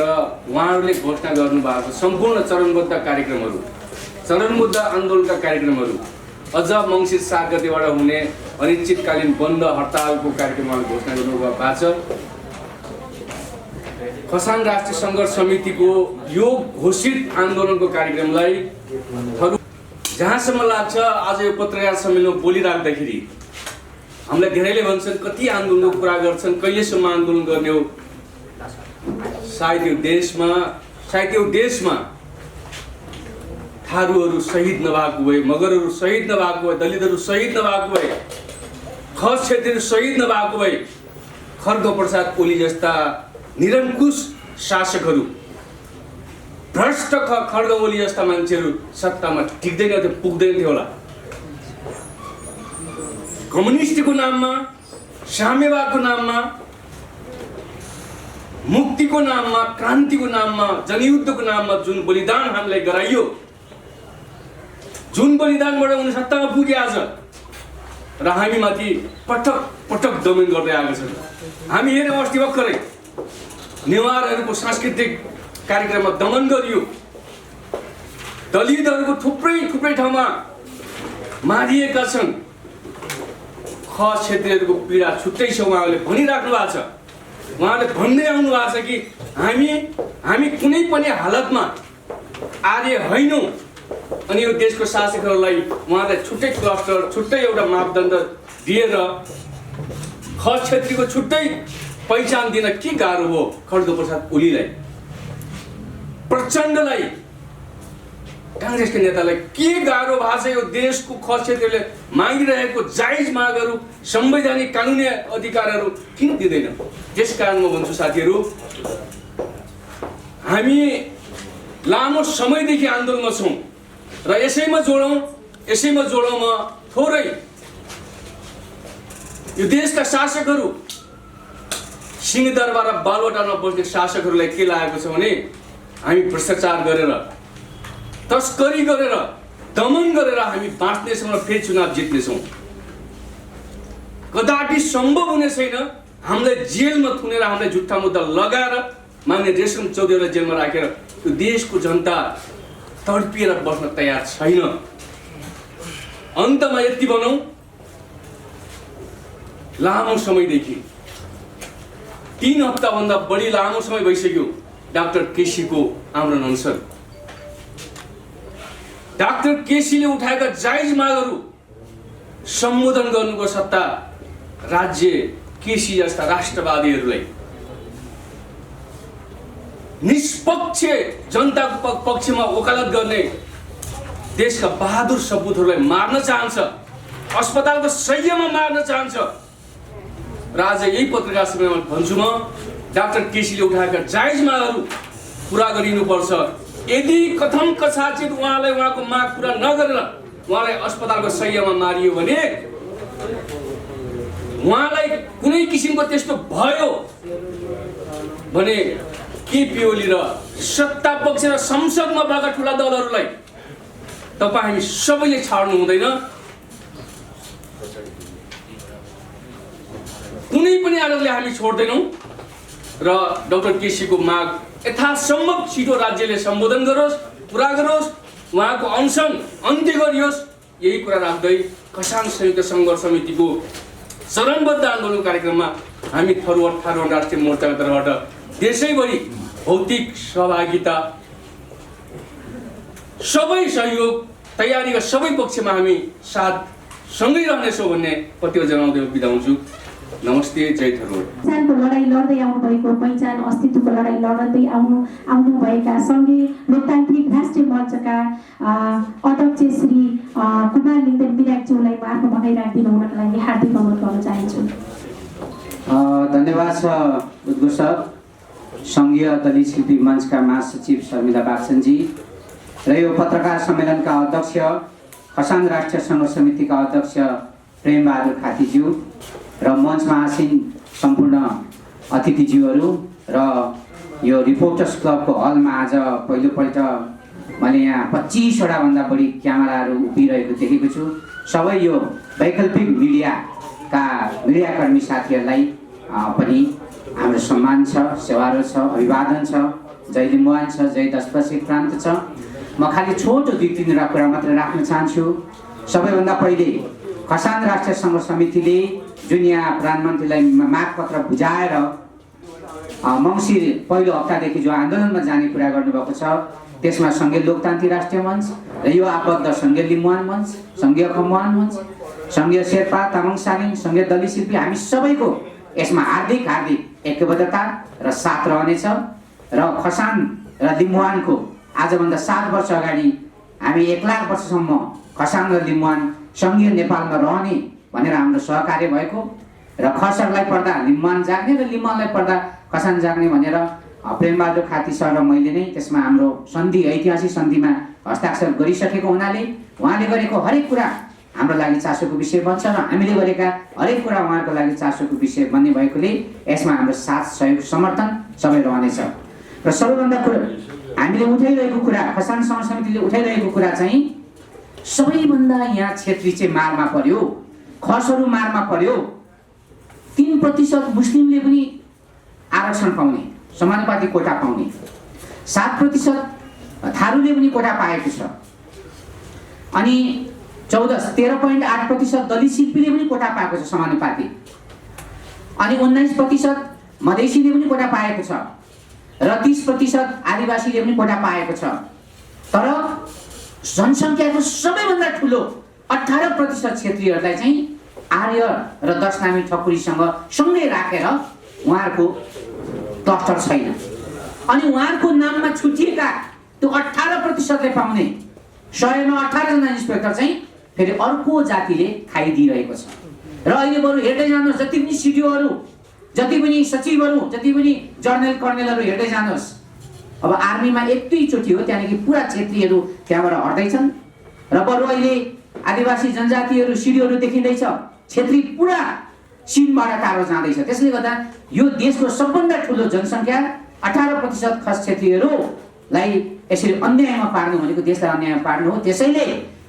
उहाँहरूले घोषणा गर्नुभएको सम्पूर्ण चरणबद्ध कार्यक्रमहरू, चरणबद्ध आन्दोलनका कार्यक्रमहरू अझ मङ्सिर 7 गतेबाट हुने अनिश्चितकालीन बन्द हडतालको कार्यक्रमहरू घोषणा गर्नुभएको छ। खसान राष्ट्रिय सङ्घर्ष समितिको यो घोषित आन्दोलनको कार्यक्रमलाई जहाँसम्म लाग्छ आज यो पत्रकार सम्मेलनमा बोलिराख्दाखेरि हामीलाई धेरैले भन्छन् कति आन्दोलनको कुरा गर्छन्, कहिलेसम्म आन्दोलन गर्ने हो। सायद यो देशमा थारूहरू शहीद नभएको भए, मगरहरू शहीद नभएको भए, दलितहरू शहीद नभएको भए, खस क्षेत्रीहरू शहीद नभएको भए, खड्गप्रसाद ओली जस्ता निरङ्कुश शासकहरू, भ्रष्ट खड्ग ओली जस्ता मान्छेहरू सत्तामा टिक्दैन थियो, पुग्दैन थियो होला। कम्युनिस्टको नाममा, साम्यवादको नाममा, मुक्तिको नाममा, क्रान्तिको नाममा, जनयुद्धको नाममा जुन बलिदान हामीलाई गराइयो, जुन बलिदानबाट उनी सत्तामा पुगे आज र हामीमाथि पटक पटक दमन गर्दै आएका छन्। हामी हेर्यौँ अस्ति भर्खरै नेवारहरूको सांस्कृतिक कार्यक्रममा दमन गरियो, दलितहरूको थुप्रै ठाउँमा मारिएका छन्। खस क्षेत्रीहरूको पीडा छुट्टै छ, उहाँहरूले भनिराख्नु भएको छ। उहाँहरूले भन्दै आउनु भएको छ कि हामी कुनै पनि हालतमा आर्य होइनौँ। अनि यो देशको शासकहरूलाई उहाँलाई छुट्टै क्लस्टर, छुट्टै एउटा मापदण्ड दिएर खस क्षेत्रीको छुट्टै पहिचान दिन के गाह्रो हो। खड्गप्रसाद ओलीलाई, प्रचण्डलाई, काङ्ग्रेसका नेतालाई के गाह्रो भएको छ यो देशको खस क्षेत्रले मागिरहेको जायज मागहरू, संवैधानिक कानुनी अधिकारहरू किन दिँदैन। त्यसकारण म भन्छु साथीहरू, हामी लामो समयदेखि आन्दोलनमा छौँ र यसैमा जोडौँ म थोरै यो देशका शासकहरू, सिंहदरबार र बालुवाटारमा बस्ने शासकहरूलाई के लागेको छ भने हामी भ्रष्टाचार गरेर, तस्करी गरेर दमन गरेर हामी बाँच्नेछौँ र फेरि चुनाव जित्नेछौँ। कदापि सम्भव हुने छैन हामीलाई जेलमा थुनेर हामीलाई झुट्टा मुद्दा लगाएर मान्य रेशम चौधरीलाई जेलमा राखेर यो देशको जनता तडपिएर बस्न तयार छैन। अन्तमा यति भनौँ, लामो समयदेखि 3 हप्ताभन्दा बढी लामो समय भइसक्यो डाक्टर केसीको आन्दोलन अनुसार डाक्टर केसीले उठाएका जायज मागहरू सम्बोधन गर्नुको सट्टा राज्य केसी जस्ता राष्ट्रवादीहरूलाई निष्पक्ष जनताको पक्षमा वकालत गर्ने देशका बहादुर सपुतहरूलाई मार्न चाहन्छ, अस्पतालको सयमा मार्न चाहन्छ। र आज यही पत्रकार सम्मेलनमा भन्छु म, डाक्टर केसीले उठाएका जायज मागहरू पुरा गरिनुपर्छ। यदि कथम कसाचित उहाँलाई उहाँको माग पुरा नगरेर उहाँलाई अस्पतालको सयमा मारियो भने उहाँलाई कुनै किसिमको त्यस्तो भयो भने केपी ओली र सत्ता पक्ष र संसदमा भएका ठुला दलहरूलाई तपाईँ हामी सबैले छाड्नु हुँदैन। कुनै पनि आधारले हामी छोड्दैनौँ र डाक्टर केसीको माग यथासम्भव छिटो राज्यले सम्बोधन गरोस्, पुरा गरोस्, उहाँको अनसन अन्त्य गरियोस्। यही कुरा राख्दै खसान संयुक्त सङ्घर्ष समितिको चरणबद्ध आन्दोलन कार्यक्रममा हामी थरुवा राष्ट्रिय मोर्चाको तर्फबाट देशैभरि भौतिक सहभागिता, सबै सहयोग, तयारीका सबै पक्षमा हामी साथ सँगै रहनेछौँ भन्ने प्रतिज्ञा जनाउँदै बिदा हुन्छु। नमस्ते, जय थरुवा। पहिचानको लडाइँ लड्दै आउनुभएको, पहिचान अस्तित्वको लडाइँ लड्दै आउनुभएका सङ्घीय लोकतान्त्रिक राष्ट्रिय मोर्चाका अध्यक्ष श्री कुमार लिङ्गदेन बिरागज्यूलाई म आफ्नो भनाइ राखिदिनु हुनको लागि हार्दिक अनुरोध गर्न चाहन्छु। धन्यवाद छ उद्घोष सर, सङ्घीय दलित शिल्पी मञ्चका महासचिव शर्मिला बागचनजी र यो पत्रकार सम्मेलनका अध्यक्ष खसान राष्ट्रिय सङ्घर्ष समितिका अध्यक्ष प्रेमबहादुर खातीज्यू र मञ्चमा आसीन सम्पूर्ण अतिथिज्यूहरू र यो रिपोर्टर्स क्लबको हलमा आज पहिलोपल्ट मैले यहाँ 25वटा भन्दा बढी क्यामेराहरू उभिरहेको देखेको छु। सबै यो वैकल्पिक मिडियाका मिडियाकर्मी साथीहरूलाई पनि हाम्रो सम्मान छ, सेवारो छ, अभिवादन छ, जय लिम्बुवान छ, जय दशपछि प्रान्त छ। म खालि छोटो 2-3 कुरा मात्र राख्न चाहन्छु। सबैभन्दा पहिले खसान राष्ट्रिय सङ्घर्ष समितिले जुन यहाँ प्रधानमन्त्रीलाई मागपत्र बुझाएर मङ्सिर पहिलो हप्तादेखि जो आन्दोलनमा जाने कुरा गर्नुभएको छ, त्यसमा सङ्घीय लोकतान्त्रिक राष्ट्रिय मञ्च र यो आबद्ध सङ्घीय लिम्बुवान मञ्च, सङ्घीय खम्बुवान मञ्च, सङ्घीय शेर्पा, तामाङ सालिङ, सङ्घीय दलित शिल्पी, हामी सबैको यसमा हार्दिक ऐक्यबद्धता र साथ रहनेछ। र खसान र लिम्बुवानको आजभन्दा 7 वर्ष अगाडि हामी 1 लाख वर्षसम्म खसान र लिम्बुवान सङ्घीय नेपालमा रहने भनेर हाम्रो सहकार्य भएको र खसरलाई पर्दा लिम्बुवान जाग्ने र लिम्बुवानलाई पर्दा खसान जाग्ने भनेर प्रेमबहादुर खाती सर र मैले नै त्यसमा हाम्रो सन्धि, ऐतिहासिक सन्धिमा हस्ताक्षर गरिसकेको हुनाले उहाँले गरेको हरेक कुरा हाम्रो लागि चासोको विषय बन्छ र हामीले गरेका हरेक कुरा उहाँको लागि चासोको विषय बन्ने भएकोले यसमा हाम्रो साथ, सहयोग, समर्थन सबै रहनेछ। र सबैभन्दा हामीले उठाइरहेको कुरा, खसान सङ्घर्ष समितिले उठाइरहेको कुरा चाहिँ सबैभन्दा यहाँ क्षेत्री चाहिँ मारमा पर्यो, खसहरू मारमा पर्यो। 3% मुस्लिमले पनि आरक्षण पाउने, समानुपाती कोटा पाउने, 7% थारूले पनि कोटा पाएको छ, अनि 13.8% दलित शिल्पीले पनि कोटा पाएको छ समानुपाती, अनि 19% मधेसीले पनि कोटा पाएको छ र 30% आदिवासीले पनि कोटा पाएको छ। तर जनसङ्ख्याको सबैभन्दा ठुलो 18% क्षेत्रीहरूलाई चाहिँ आर्य र 10 नामी ठकुरीसँग सँगै राखेर उहाँहरूको क्लस्टर छैन, अनि उहाँहरूको नाममा छुटिएका त्यो 18%ले पाउने 100मा 18 जना इन्सपेक्टर चाहिँ फेरि अर्को जातिले खाइदिइरहेको छ। र अहिले बरु हेर्दै जानुहोस्, जति पनि सिडिओहरू, जति पनि सचिवहरू, जति पनि जर्नल कर्नेलहरू हेर्दै जानुहोस्, अब आर्मीमा एकैचोटि हो त्यहाँदेखि पुरा क्षेत्रीहरू त्यहाँबाट हट्दैछन् र बरु अहिले आदिवासी जनजातिहरू, सिडिओहरू देखिँदैछ, क्षेत्री पुरा सिनबाट टाढो जाँदैछ। त्यसले गर्दा यो देशको सबभन्दा ठुलो जनसङ्ख्या 18% खस क्षेत्रीहरूलाई यसरी अन्यायमा पार्नु भनेको देशलाई अन्यायमा पार्नु हो। त्यसैले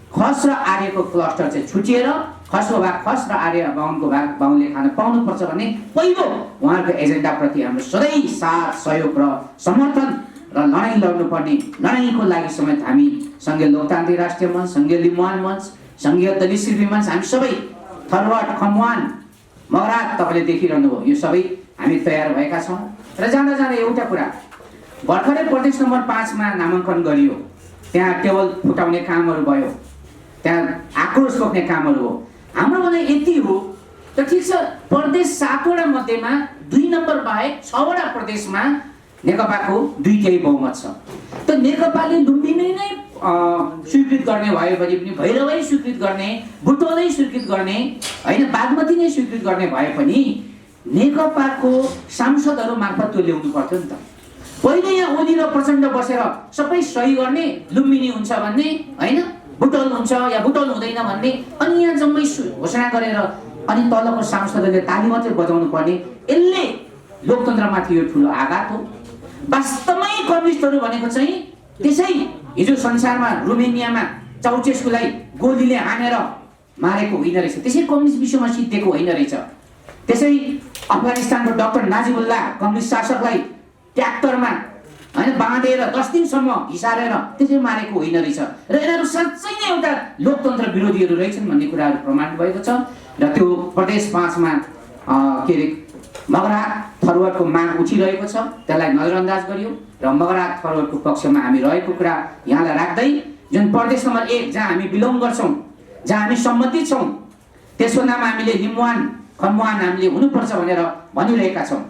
खस र आर्यको क्लस्टर चाहिँ छुटिएर खसको भाग खस र आर्य बाहुनको भाग बाहुनले खान पाउनुपर्छ भन्ने पहिलो उहाँहरूको एजेन्डाप्रति हाम्रो सधैँ साथ सहयोग र समर्थन र लडाइँ लड्नुपर्ने लडाइँको लागि समेत हामी सङ्घीय लोकतान्त्रिक राष्ट्रिय मञ्च, सङ्घीय लिम्बुवान मञ्च, सङ्घीय दलित शिल्पी मञ्च, हामी सबै थरवाड, खम्वान, मगरात तपाईँले देखिरहनु भयो, यो सबै हामी तयार भएका छौँ। र जाँदा जाँदा एउटा कुरा, भर्खरै प्रदेश नम्बर 5 मा नामाङ्कन गरियो, त्यहाँ टेबल फुटाउने कामहरू भयो, त्यहाँ आक्रोश पोख्ने कामहरू हो। हाम्रो भनाइ यति हो त ठिक छ, प्रदेश 7 वटा मध्येमा 2 नम्बर बाहेक 6 वटा प्रदेशमा नेकपाको 2/3 बहुमत छ। त नेकपाले लुम्बिनी नै स्वीकृत गर्ने भयो भने पनि, भैरवै स्वीकृत गर्ने, बुटवलै स्वीकृत गर्ने, होइन बागमती नै स्वीकृत गर्ने भए पनि नेकपाको सांसदहरू मार्फत त्यो ल्याउनु पर्थ्यो नि त। पहिले यहाँ ओली र प्रचण्ड बसेर सबै सही गर्ने, लुम्बिनी हुन्छ भन्ने, होइन बुटवल हुन्छ या बुटवल हुँदैन भन्ने, अनि यहाँ जम्मै घोषणा गरेर अनि तलको सांसदहरूले ताली मात्रै बजाउनु पर्ने, यसले लोकतन्त्रमाथि यो ठुलो आघात हो। वास्तवमै कम्युनिस्टहरू भनेको चाहिँ त्यसै हिजो संसारमा रोमेनियामा चाउचेस्कुलाई गोलीले हानेर मारेको होइन रहेछ, त्यसै कम्युनिस्ट विश्वमा सिद्धिएको होइन रहेछ, त्यसै अफगानिस्तानको डाक्टर नाजिबुल्लाह कम्युनिस्ट शासकलाई ट्र्याक्टरमा होइन बाँधेर 10 दिनसम्म घिसारेर त्यसै मारेको होइन रहेछ। र यिनीहरू साँच्चै नै एउटा लोकतन्त्र विरोधीहरू रहेछन् भन्ने कुराहरू प्रमाण भएको छ। र त्यो प्रदेश 5 मा के अरे मगरात थरुवाटको माग उठिरहेको छ, त्यसलाई नजरअन्दाज गरियो र मगरात थरुवाटको पक्षमा हामी रहेको कुरा यहाँलाई राख्दै, जुन प्रदेश नम्बर 1 जहाँ हामी बिलोङ गर्छौँ, जहाँ हामी सम्बन्धित छौँ, त्यसको नाम हामीले लिम्बुवान खम्बुवान हामीले हुनुपर्छ भनेर भनिरहेका छौँ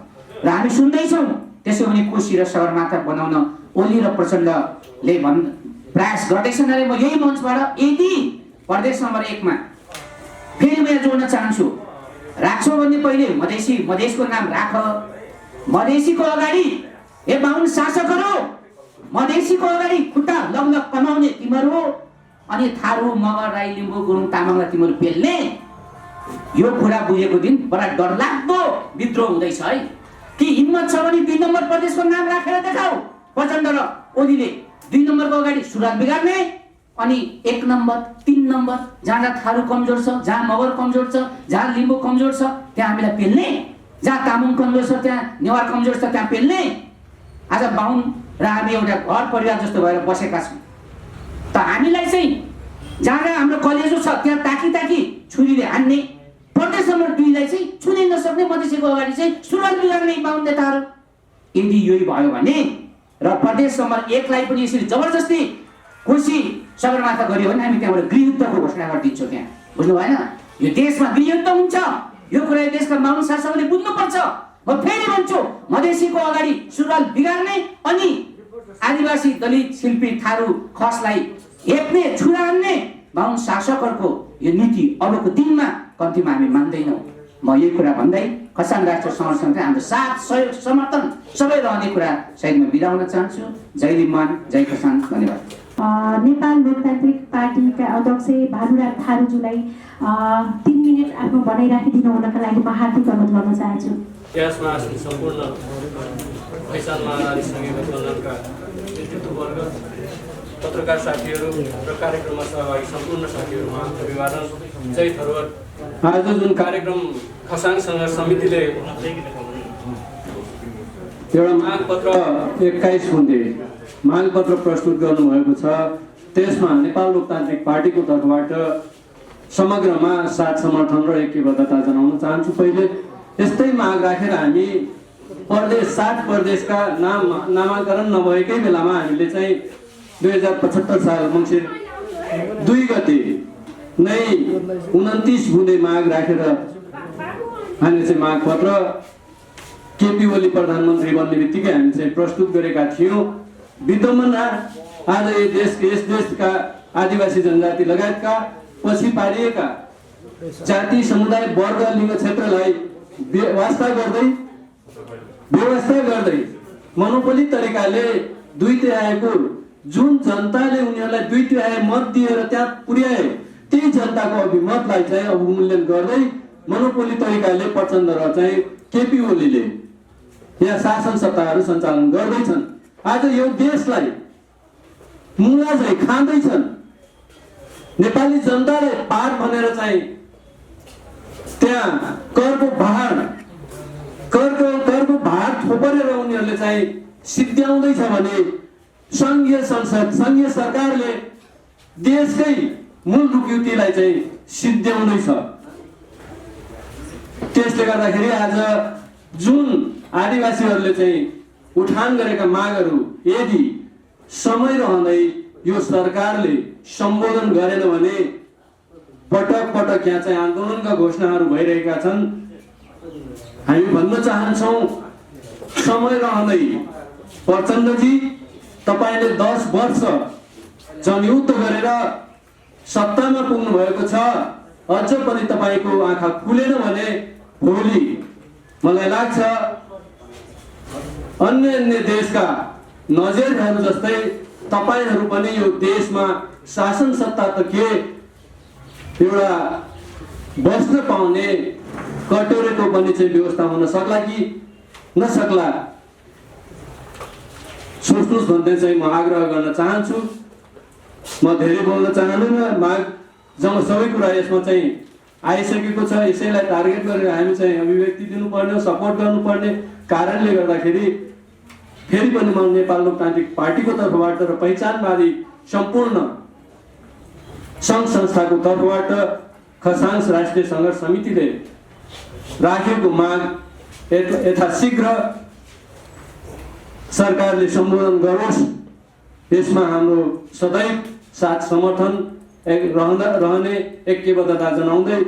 र हामी सुन्दैछौँ। त्यसो भने कोशी र सगरमाथा बनाउन ओली र प्रचण्डले प्रयास गर्दैछन् अरे। म यही मञ्चबाट यदि प्रदेश नम्बर 1 मा फेरि म जोड्न चाहन्छु, राख्छौ भने पहिले मधेसको नाम राख, मधेसीको अगाडि हे बाहुन शासकहरू, मधेसीको अगाडि खुट्टा लगलग कमाउने तिमीहरू हो, अनि थारू मगर राई लिम्बू गुरुङ तामाङलाई तिमीहरू पेल्ने। यो कुरा बुझेको दिन बडा डरलाग्दो विद्रोह हुँदैछ है। कि हिम्मत छ भने 2 नम्बर प्रदेशको नाम राखेर देखाऊ, प्रचण्ड र ओलीले 2 नम्बरको अगाडि सुरुवात बिगार्ने, अनि 1 नम्बर 3 नम्बर जहाँ थारू कमजोर छ, जहाँ मगर कमजोर छ, जहाँ लिम्बू कमजोर छ त्यहाँ हामीलाई पेल्ने, जहाँ तामाङ कमजोर छ त्यहाँ नेवार कमजोर छ त्यहाँ पेल्ने। आज बाहुन र हामी एउटा घर परिवार जस्तो भएर बसेका छौँ, त हामीलाई चाहिँ जहाँ जहाँ हाम्रो कलेजो छ त्यहाँ ताकी छुरीले हान्ने, प्रदेश नम्बर 2 लाई चाहिँ छुनै नसक्ने, मधेसीको अगाडि चाहिँ सुरुवात बिगार्ने बाहुन नेताहरू। यदि यही भयो भने र प्रदेश नम्बर 1 लाई पनि यसरी जबरजस्ती कोशी सगरमाथा गर्यो भने हामी त्यहाँबाट गृहयुद्धको घोषणा गरिदिन्छौँ। त्यहाँ बुझ्नु भएन, यो देशमा गृहयुद्ध हुन्छ, यो कुरा देशका बाहुन शासकले बुझ्नुपर्छ। म फेरि भन्छु, मधेसीको अगाडि सुरुवात बिगार्ने अनि आदिवासी दलित शिल्पी थारू खसलाई हेप्ने छुरा हान्ने बाहुन शासकहरूको यो नीति अबको दिनमा कम्तीमा हामी मान्दैनौँ। म यही कुरा भन्दै खसान राष्ट्रिय संगठनका हाम्रो साथ सहयोग समर्थन सबै रहने कुरा सहित म बिदा हुन चाहन्छु। जय लिम्बुवान, जय खसान, धन्यवाद। नेपाल लोकतान्त्रिक पार्टीका अध्यक्ष भानुराज थारूज्यूलाई 3 मिनट आफ्नो भनाइ राखिदिनु हुनका लागि म हार्दिक अनुरोध गर्न चाहन्छु। त्यसमा सम्पूर्ण पैसानमा आधारित सङ्घीय गठबन्धनका नेतृत्ववर्ग, पत्रकार साथीहरू र कार्यक्रममा सहभागी सम्पूर्ण साथीहरूमा अभिवादन। जय थरुवाट। आज जुन कार्यक्रम खसाङ सङ्घर्ष समितिले एउटा मागपत्र 21 बुँदे मागपत्र प्रस्तुत गर्नुभएको छ, त्यसमा नेपाल लोकतान्त्रिक पार्टीको तर्फबाट समग्रमा साथ समर्थन र ऐक्यबद्धता जनाउन चाहन्छु। पहिले यस्तै माग राखेर हामी प्रदेश 7 प्रदेशका नामाङ्कन नभएकै बेलामा हामीले चाहिँ 2075 साल मङ्सिर 2 गते नै 29 बुँदे माग राखेर हामीले चाहिँ मागपत्र केपी ओली प्रधानमन्त्री बन्ने बित्तिकै हामी चाहिँ प्रस्तुत गरेका थियौँ। विद्यमान आज यस देशका आदिवासी जनजाति लगायतका पछि पारिएका जाति समुदाय वर्ग लिङ्ग क्षेत्रलाई व्यवस्था गर्दै मोनोपोली तरिकाले 2/3 जुन जनताले उनीहरूलाई 2/3 मत दिएर त्यहाँ पुर्याए त्यही जनताको अभिमतलाई चाहिँ अवमूल्यन गर्दै मोनोपोली तरिकाले प्रचण्ड र चाहिँ केपी ओलीले यहाँ शासन सत्ताहरू सञ्चालन गर्दैछन्। आज यो देशलाई मुला चाहिँ खाँदैछन्। नेपाली जनतालाई पार भनेर चाहिँ त्यहाँ करको भार थोपरेर उनीहरूले चाहिँ सिद्ध्याउँदैछ भने सङ्घीय संसद सङ्घीय सरकारले देशकै मूल युक्तिलाई चाहिँ सिद्ध्याउँदैछ। त्यसले गर्दाखेरि आज जुन आदिवासीहरूले चाहिँ उठान गरेका मागहरू यदि समय रहँदै यो सरकारले सम्बोधन गरेन भने पटक पटक यहाँ चाहिँ आन्दोलनका घोषणाहरू भइरहेका छन्। हामी भन्न चाहन्छौँ समय रहँदै प्रचण्डजी तपाईँले 10 वर्ष जनयुद्ध गरेर सत्तामा पुग्नु भएको छ, अझ पनि तपाईँको आँखा खुलेन भने भोलि मलाई लाग्छ अन्य देशका नजिरहरू जस्तै तपाईँहरू पनि यो देशमा शासन सत्ता त के एउटा बस्न पाउने कटोरेको पनि चाहिँ व्यवस्था हुन सक्ला कि नसक्ला सोच्नुहोस् भन्दै चाहिँ म आग्रह गर्न चाहन्छु। म धेरै बोल्न चाहन्दिनँ। माग जब सबै कुरा यसमा चाहिँ आइसकेको छ, यसैलाई टार्गेट गरेर हामी चाहिँ अभिव्यक्ति दिनुपर्ने, सपोर्ट गर्नुपर्ने कारणले गर्दाखेरि फेरि पनि म नेपाल लोकतान्त्रिक पार्टीको तर्फबाट र पहिचानवादी सम्पूर्ण सङ्घ संस्थाको तर्फबाट खसाङ राष्ट्रिय सङ्घर्ष समितिले राखेको माग यथाशीघ्र सरकारले सम्बोधन गरोस्। यसमा हाम्रो सदैव साथ समर्थन रहने ऐक्यबद्धता जनाउँदै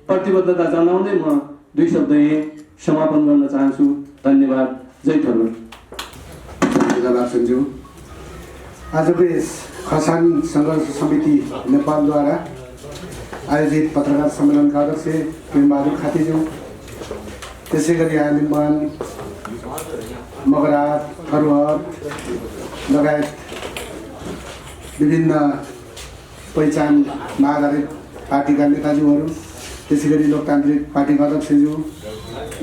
प्रतिबद्धता जनाउँदै म 2 शब्द यही समापन गर्न चाहन्छु। धन्यवाद। जय थोरबल। धन्यवाद सञ्जु। आजको यस खसाङ सङ्घर्ष समिति नेपालद्वारा आयोजित पत्रकार सम्मेलनका अध्यक्ष प्रेमबहादुर खातीज्यू, त्यसै गरी आलिम्बान, मगरात, खरुहट लगायत विभिन्न पहिचानमा आधारित पार्टीका नेताज्यूहरू, त्यसै गरी लोकतान्त्रिक पार्टीका अध्यक्षज्यू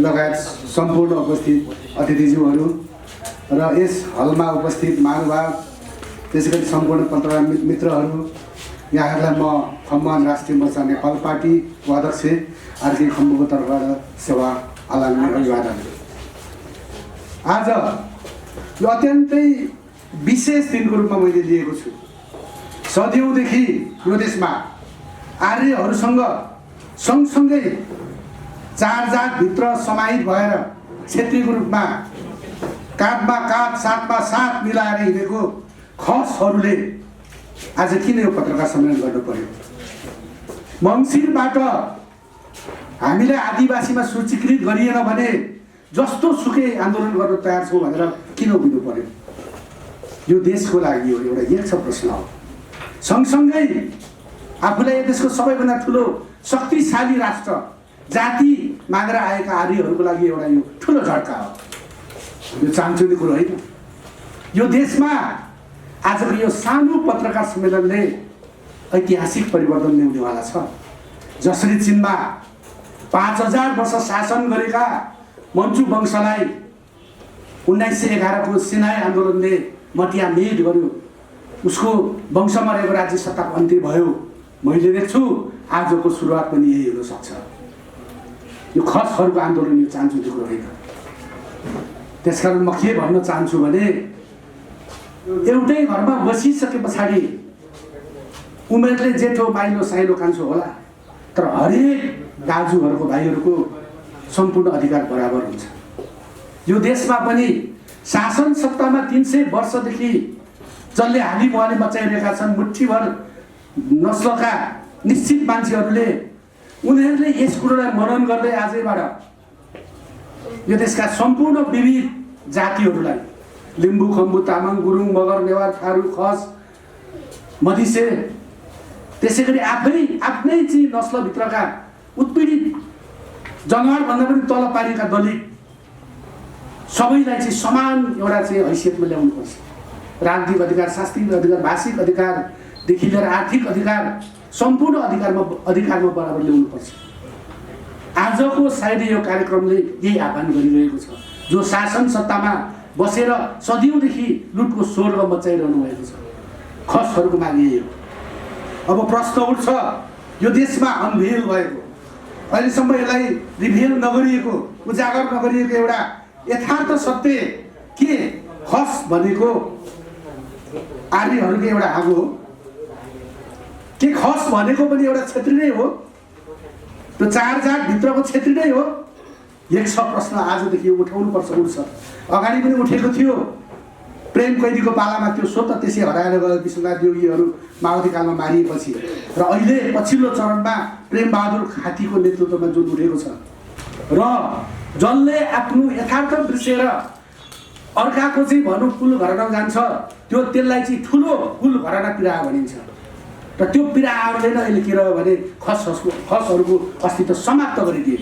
लगायत सम्पूर्ण उपस्थित अतिथिज्यूहरू र यस हलमा उपस्थित महानुभाव, त्यसै गरी सम्पूर्ण पत्रकार मित्रहरू, यहाँहरूलाई म खम्बान राष्ट्रिय मोर्चा नेपाल पार्टीको अध्यक्ष आरके खम्बुको तर्फबाट सेवा आलाग्ने अभिवादन। आज यो अत्यन्तै विशेष दिनको रूपमा मैले लिएको छु। सदियौँदेखि यो देशमा आर्यहरूसँग सँगसँगै 4 जातभित्र समाहित भएर क्षेत्रीयको रूपमा काँधमा काँध साथमा साथ मिलाएर हिँडेको खसहरूले आज किन यो पत्रकार सम्मेलन गर्नु पर्यो? मङ्सिरबाट हामीले आदिवासीमा सूचीकृत गरिएन भने जस्तो सुकै आन्दोलन गर्न तयार छौँ भनेर किन उभिनु पर्यो? यो देशको लागि हो, एउटा यक्ष प्रश्न हो। सँगसँगै आफूलाई देशको सबैभन्दा ठुलो शक्तिशाली राष्ट्र जाति मागेर आएका आर्यहरूको लागि एउटा यो ठुलो झट्का हो। यो चान्चुने कुरो होइन। यो देशमा आजको यो सानो पत्रकार सम्मेलनले ऐतिहासिक परिवर्तन ल्याउनेवाला छ। जसरी चीनमा 5000 वर्ष शासन गरेका मन्चु वंशलाई 1911 को सिनाई आन्दोलनले मटियामेट गर्यो, उसको वंशमा रहेको राज्य सत्ताको अन्त्य भयो। मैले देख्छु आजको सुरुवात पनि यही हुन सक्छ। यो खसहरूको आन्दोलन यो चान्चुने कुरो होइन। त्यसकारण म के भन्न चाहन्छु भने एउटै घरमा बसिसके पछाडि उमेरले जेठो माइलो साइलो कान्छो होला, तर हरेक दाजुहरूको भाइहरूको सम्पूर्ण अधिकार बराबर हुन्छ। यो देशमा पनि शासन सत्तामा 300 वर्षदेखि जसले हाली मुहाली मचाइरहेका छन् मुठीभर नस्लका निश्चित मान्छेहरूले, उनीहरूले यस कुरोलाई मनन गर्दै आजैबाट यो देशका सम्पूर्ण विविध जातिहरूलाई लिम्बू, खम्बू, तामाङ, गुरुङ, मगर, नेवार, थारू, खस, मधिसे, त्यसै गरी आफ्नै चाहिँ नस्लभित्रका उत्पीडित जनावरभन्दा पनि तल पारिएका दलित सबैलाई चाहिँ समान एउटा चाहिँ हैसियतमा ल्याउनुपर्छ। राजनीतिक अधिकार, शास्त्रीय अधिकार, भाषिक अधिकारदेखि लिएर आर्थिक अधिकार, सम्पूर्ण अधिकारमा बराबर ल्याउनुपर्छ। आजको सायद यो कार्यक्रमले यही आह्वान गरिरहेको छ। जो शासन सत्तामा बसेर सदियौँदेखि लुटको स्वर्ग मचाइरहनु भएको छ, खसहरूको माग यही हो। अब प्रश्न उठ्छ यो देशमा अनभिल भएको अहिलेसम्म यसलाई रिभिल नगरिएको उजागर नगरिएको एउटा यथार्थ सत्य के खस भनेको आर्यहरूको एउटा आगो हो के खस भनेको पनि एउटा क्षेत्री नै हो त्यो 4 जात भित्रको क्षेत्री नै हो एक छ प्रश्न आजदेखि उठाउनुपर्छ उठ्छ अगाडि पनि उठेको थियो प्रेम कैदीको पालामा त्यो स्वत त्यसै हराएर गए विश्वनाथ देउरीहरू माओवादी कालमा मारिएपछि र अहिले पछिल्लो चरणमा प्रेम बहादुर खातीको नेतृत्वमा जुन उठेको छ र जसले आफ्नो यथार्थ बिर्सेर अर्काको चाहिँ भनौँ कुल घरना जान्छ त्यो त्यसलाई चाहिँ ठुलो कुल घरना पीडा भनिन्छ र त्यो पीडाहरूले नै अहिले के रह्यो भने खसहरूको अस्तित्व समाप्त गरिदिए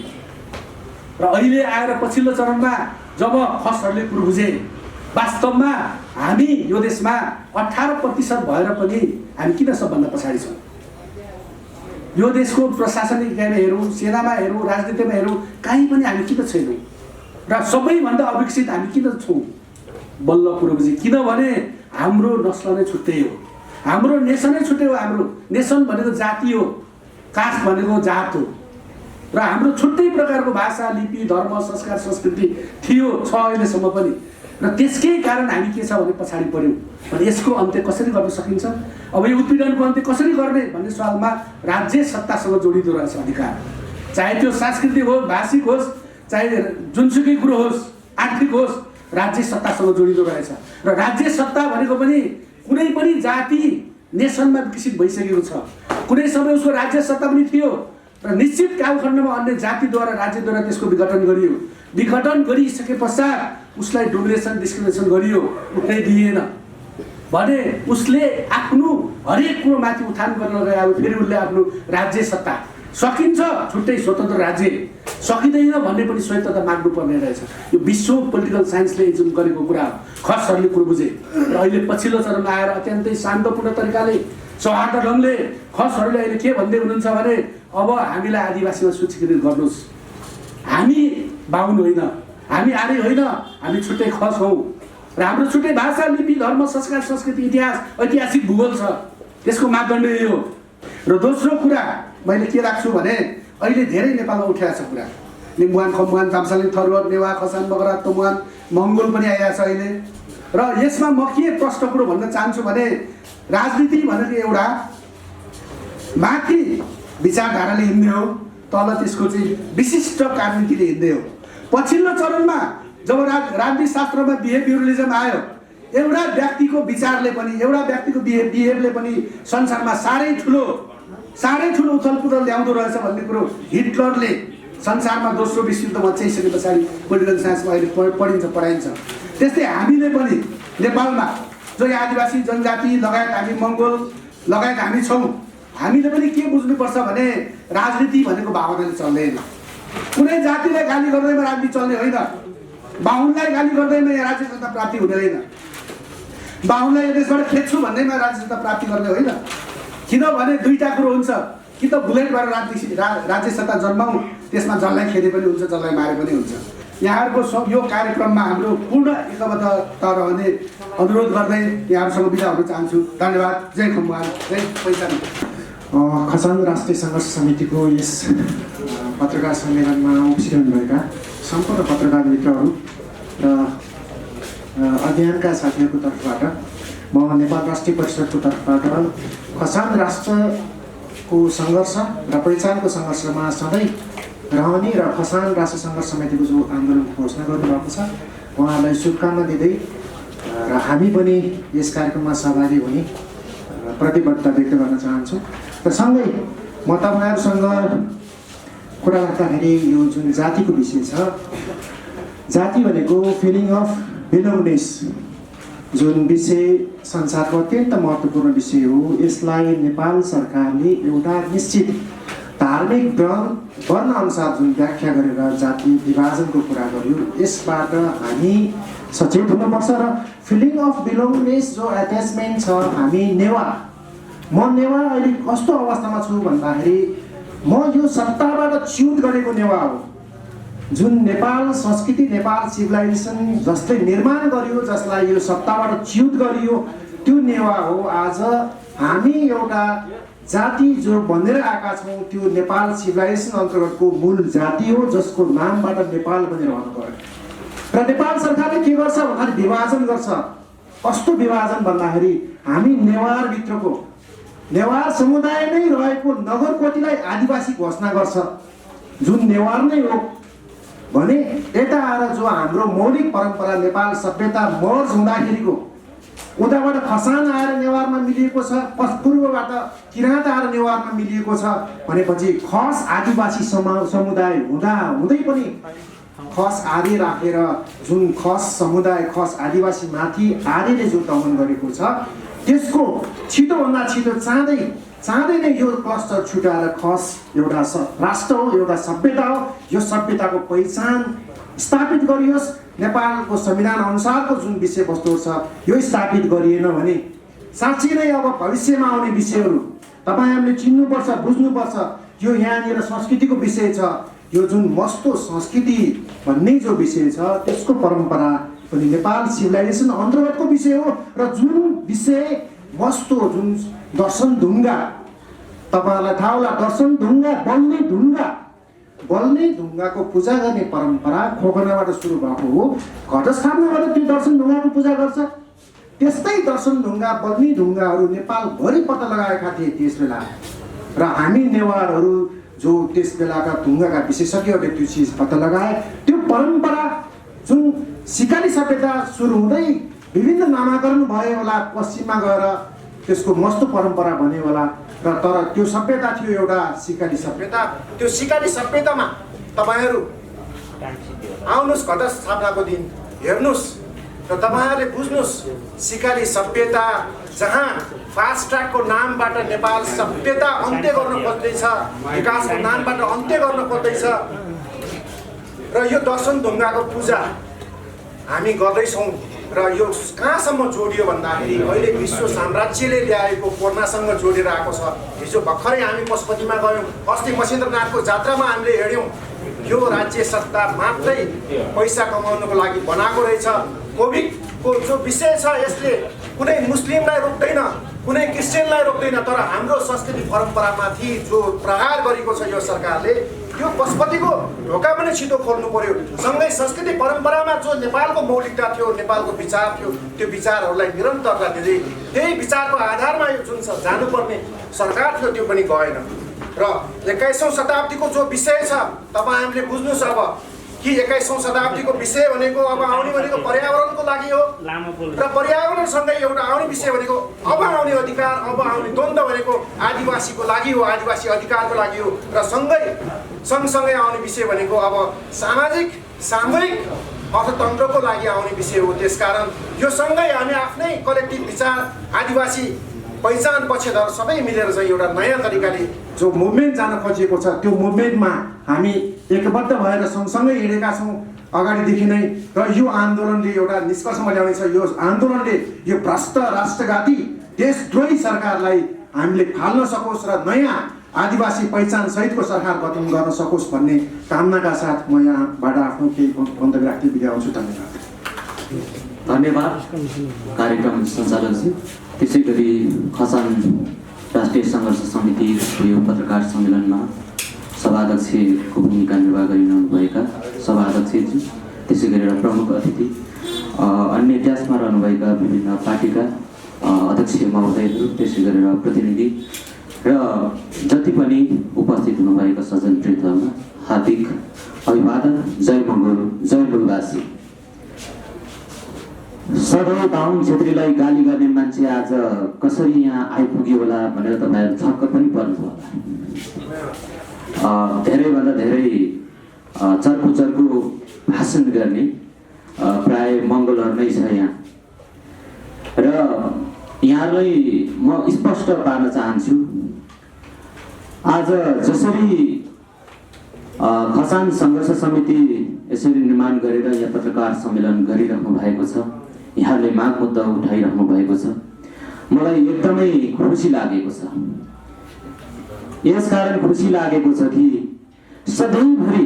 र अहिले आएर पछिल्लो चरणमा जब खसहरूले कुरो बुझे वास्तवमा हामी यो देशमा 18% भएर पनि हामी किन सबभन्दा पछाडि छौँ यो देशको प्रशासनिक इकाइमा हेरौँ सेनामा हेरौँ राजनीतिमा हेरौँ कहीँ पनि हामी किन छैनौँ र सबैभन्दा अविकसित हामी किन छौँ बल्ल कुरो बुझे किनभने हाम्रो नस्ल नै छुट्टै हो हाम्रो नेसनै छुट्टै हो हाम्रो नेसन भनेको जाति हो कास्ट भनेको जात हो र हाम्रो छुट्टै प्रकारको भाषा लिपि धर्म संस्कार संस्कृति थियो छ अहिलेसम्म पनि र त्यसकै कारण हामी के छ भने पछाडि पर्यौँ अनि यसको अन्त्य कसरी गर्न सकिन्छ अब यो उत्पीडनको अन्त्य कसरी गर्ने भन्ने सवालमा राज्य सत्तासँग जोडिँदो रहेछ अधिकार चाहे त्यो सांस्कृतिक होस् भाषिक होस् चाहे जुनसुकै कुरो होस् आर्थिक होस् राज्य सत्तासँग जोडिँदो रहेछ र राज्य सत्ता भनेको पनि कुनै पनि जाति नेसनमा विकसित भइसकेको छ कुनै समय उसको राज्य सत्ता पनि थियो र निश्चित कालखण्डमा अन्य जातिद्वारा राज्यद्वारा त्यसको विघटन गरियो विघटन गरिसके पश्चात उसलाई डोमिनेसन डिस्क्रिमिनेसन गरियो उठ्नै दिएन भने उसले आफ्नो हरेक कुरो माथि उठान गर्न गयो फेरि उसले आफ्नो राज्य सत्ता सकिन्छ छुट्टै स्वतन्त्र राज्य सकिँदैन भन्ने पनि स्वतन्त्रता माग्नुपर्ने रहेछ यो विश्व पोलिटिकल साइन्सले जुन गरेको कुरा हो खसहरूले कुरो बुझे र अहिले पछिल्लो चरणमा आएर अत्यन्तै शान्तपूर्ण तरिकाले सौहार्द ढङ्गले खसहरूले अहिले के भन्दै हुनुहुन्छ भने अब हामीलाई आदिवासीमा सूचीकृत गर्नुहोस् हामी बाहुन होइन हामी आर्य होइन हामी छुट्टै खस हौँ र हाम्रो छुट्टै भाषा लिपि धर्म संस्कार संस्कृति इतिहास ऐतिहासिक भूगोल छ त्यसको मापदण्ड यही हो र दोस्रो कुरा मैले के राख्छु भने अहिले धेरै नेपालमा उठेको छ कुरा लिम्बुवान खम्बुवान ताम्सालिङ थरुवा नेवा खसान बगरा तमुवान मङ्गोल पनि आइरहेको छ अहिले र यसमा म के प्रश्न कुरो भन्न चाहन्छु भने राजनीति भनेको एउटा माथि विचारधाराले हिँड्ने हो तल त्यसको चाहिँ विशिष्ट कार्यनीतिले हिँड्ने हो पछिल्लो चरणमा जब राजनीति शास्त्रमा बिहेभियरलिजम आयो एउटा व्यक्तिको विचारले पनि एउटा व्यक्तिको बिहेभले पनि संसारमा साह्रै ठुलो उथलपुथल ल्याउँदो रहेछ भन्ने कुरो हिटलरले संसारमा दोस्रो विश्वयुद्ध मचाइसके पछाडि पोलिटिकल साइन्समा अहिले पढाइन्छ त्यस्तै हामीले पनि नेपालमा जो आदिवासी जनजाति लगायत हामी मङ्गोल लगायत हामी छौँ हामीले पनि के बुझ्नुपर्छ भने राजनीति भनेको भावनाले चल्दैन कुनै जातिलाई गाली गर्दैमा राजनीति चल्ने होइन बाहुनलाई गाली गर्दैमा यहाँ राज्य सत्ता प्राप्ति हुने होइन बाहुनलाई यो देशबाट खेद्छु भन्दैमा राज्य सत्ता प्राप्ति गर्ने होइन किनभने दुईटा कुरो हुन्छ कि त बुलेटबाट राज्य सत्ता जन्माउँ त्यसमा जसलाई खेदे पनि हुन्छ जसलाई मारे पनि हुन्छ यहाँहरूको यो कार्यक्रममा हाम्रो पूर्ण एकबद्धता रहने अनुरोध गर्दै यहाँहरूसँग बिदा हुन चाहन्छु धन्यवाद जय खम्बुवान जय पहिचान खसान राष्ट्रिय सङ्घर्ष समितिको यस पत्रकार सम्मेलनमा उक्सिरहनुभएका सम्पूर्ण पत्रकार मित्रहरू र अध्ययनका साथीहरूको तर्फबाट म नेपाल राष्ट्रिय परिषदको तर्फबाट खसान राष्ट्रको सङ्घर्ष र पहिचानको सङ्घर्षमा सधैँ रहने र खसान राष्ट्रिय सङ्घर्ष समितिको जो आन्दोलनको घोषणा गर्नुभएको छ उहाँलाई शुभकामना दिँदै र हामी पनि यस कार्यक्रममा सहभागी हुने प्रतिबद्धता व्यक्त गर्न चाहन्छु र सँगै म तपाईँहरूसँग कुरा राख्दाखेरि यो जुन जातिको विषय छ जाति भनेको फिलिङ अफ बिलोङनेस जुन विषय संसारको अत्यन्त महत्त्वपूर्ण विषय हो यसलाई नेपाल सरकारले एउटा निश्चित धार्मिक वर्ण अनुसार जुन व्याख्या गरेर जाति विभाजनको कुरा गर्यो यसबाट हामी सचेत हुनुपर्छ र फिलिङ अफ बिलोङनेस जो एट्याचमेन्ट छ हामी नेवा म नेवा अहिले कस्तो अवस्थामा छु भन्दाखेरि म यो सत्ताबाट च्युत गरेको नेवा हो जुन नेपाल संस्कृति नेपाल सिभिलाइजेसन जसले निर्माण गरियो जसलाई यो सत्ताबाट च्युत गरियो त्यो नेवा हो आज हामी एउटा जाति जो बनेर आएका छौँ त्यो नेपाल सिभिलाइजेसन अन्तर्गतको मूल जाति हो, जसको नामबाट नेपाल बनेर आउनु पर्यो। र नेपाल सरकारले के गर्छ भन्दाखेरि विभाजन गर्छ। कस्तो विभाजन भन्दाखेरि हामी नेवारभित्रको नेवार समुदाय नै रहेको नगरकोटीलाई आदिवासी घोषणा गर्छ, जुन नेवार नै हो भने यता आएर जो हाम्रो मौलिक परम्परा नेपाल सभ्यता मर्ज हुँदाखेरिको उताबाट खसान आएर नेवारमा मिलिएको छ, पूर्वबाट किराँत आएर नेवारमा मिलिएको छ भनेपछि खस आदिवासी समुदाय हुँदै पनि खस आदि राखेर जुन खस समुदाय खस आदिवासी माथि आदिले जो दमन गरेको छ त्यसको छिटोभन्दा छिटो चाँडै नै यो क्लस्टर छुटाएर खस एउटा राष्ट्र हो, एउटा सभ्यता हो, यो सभ्यताको पहिचान स्थापित गरियोस्। नेपालको संविधान अनुसारको जुन विषयवस्तु छ यो स्थापित गरिएन भने साँच्चै नै अब भविष्यमा आउने विषयहरू तपाईँहरूले चिन्नुपर्छ, बुझ्नुपर्छ। यो यहाँनिर संस्कृतिको विषय छ, यो जुन मस्तो संस्कृति भन्ने जो विषय छ त्यसको परम्परा पनि नेपाल सिभिलाइजेसन अन्तर्गतको विषय हो। र जुन विषय मस्तो जुन दर्शन ढुङ्गा, तपाईँहरूलाई थाहा होला दर्शन ढुङ्गा बल्ने ढुङ्गाको पूजा गर्ने परम्परा खोकनाबाट सुरु भएको हो। घटस्थापनाबाट त्यो दर्शन ढुङ्गाको पूजा गर्छ। त्यस्तै दर्शन ढुङ्गा बल्ने ढुङ्गाहरू नेपालभरि पत्ता लगाएका थिए त्यस बेला। र हामी नेवारहरू जो त्यस बेलाका ढुङ्गाका विशेषज्ञहरूले त्यो चिज पत्ता लगाए। त्यो परम्परा जुन सिकाली सभ्यता सुरु हुँदै विभिन्न नामाकरण भयो होला, पश्चिममा गएर त्यसको मस्तो परम्परा बन्यो होला। र तर त्यो सभ्यता थियो एउटा सिकाली सभ्यता। त्यो सिकाली सभ्यतामा तपाईँहरू आउनुहोस् घटस्थापनाको दिन हेर्नुहोस् र तपाईँहरूले बुझ्नुहोस् सिकाली सभ्यता जहाँ फास्ट ट्र्याकको नामबाट नेपाल सभ्यता अन्त्य गर्न खोज्दैछ, विकासको नामबाट अन्त्य गर्न खोज्दैछ। र यो दर्शन ढुङ्गाको पूजा हामी गर्दैछौँ र यो कहाँसम्म जोडियो भन्दाखेरि अहिले विश्व साम्राज्यले ल्याएको कोर्नासँग जोडेर आएको छ। हिजो भर्खरै हामी पशुपतिमा गयौँ, अस्ति महेन्द्रनाथको जात्रामा हामीले हेऱ्यौँ। यो राज्य सत्ता मात्रै पैसा कमाउनको लागि बनाएको रहेछ। कोभिडको जो विषय छ यसले कुनै मुस्लिमलाई रोक्दैन, कुनै क्रिस्चियनलाई रोक्दैन, तर हाम्रो संस्कृति परम्परामाथि जो प्रहार गरेको छ यो सरकारले, यो पशुपतिको ढोका पनि छिटो खोल्नु पर्यो। सँगै संस्कृति परम्परामा जो नेपालको मौलिकता थियो, नेपालको विचार थियो, त्यो विचारहरूलाई निरन्तरता दिँदै त्यही विचारको आधारमा यो जुन जानुपर्ने सरकार थियो त्यो पनि गएन। र 21औं शताब्दीको जो विषय छ तपाईँहरूले बुझ्नुहोस् अब कि 21औं शताब्दीको विषय भनेको अब आउने भनेको पर्यावरणको लागि हो र पर्यावरणसँगै एउटा आउने विषय भनेको अब आउने अधिकार, अब आउने द्वन्द्व भनेको आदिवासीको लागि हो, आदिवासी अधिकारको लागि हो। र सँगसँगै आउने विषय भनेको अब सामूहिक अर्थतन्त्रको लागि आउने विषय हो। त्यसकारण यो सँगै हामी आफ्नै कलेक्टिभ विचार आदिवासी पहिचान पक्षधर सबै मिलेर चाहिँ एउटा नयाँ तरिकाले जो मुभमेन्ट जान खोजिएको छ त्यो मुभमेन्टमा हामी एकबद्ध भएर सँगसँगै हिँडेका छौँ अगाडिदेखि नै। र यो आन्दोलनले एउटा निष्कर्षमा ल्याउने छ। यो आन्दोलनले यो भ्रष्ट राष्ट्रघाती देशद्रोही सरकारलाई हामीले फाल्न सकोस् र नयाँ आदिवासी पहिचान सहितको सरकार गठन गर्न सकोस् भन्ने कामनाका साथ म यहाँबाट आफ्नो केही मन्तव्य राख्दै बिदा हुन्छु। धन्यवाद कार्यक्रम सञ्चालकजी। त्यसै गरी खसान राष्ट्रिय सङ्घर्ष समितिको यो पत्रकार सम्मेलनमा सभाध्यक्षको भूमिका निर्वाह गरिरहनुभएका सभाध्यक्षज्यू, त्यसै गरेर प्रमुख अतिथि, अन्य इतिहासमा रहनुभएका विभिन्न पार्टीका अध्यक्ष महोदयहरू, त्यसै गरेर प्रतिनिधि र जति पनि उपस्थित हुनुभएका सज्जनवृन्दमा हार्दिक अभिवादन। जय मङ्गल, जय मूलवासी। सधैँ बाहुन छेत्रीलाई गाली गर्ने मान्छे आज कसरी यहाँ आइपुग्यो होला भनेर तपाईँहरू छक्क पनि पर्नु होला। धेरैभन्दा धेरै चर्को भाषण गर्ने प्राय मङ्गलहरू नै छ यहाँ। र यहाँलाई म स्पष्ट पार्न चाहन्छु, आज जसरी खसान सङ्घर्ष समिति यसरी निर्माण गरेर यहाँ पत्रकार सम्मेलन गरिराख्नु भएको छ, यहाँले माग मुद्दा उठाइराख्नु भएको छ, मलाई एकदमै खुसी लागेको छ। यसकारण खुसी लागेको छ कि सधैँभरि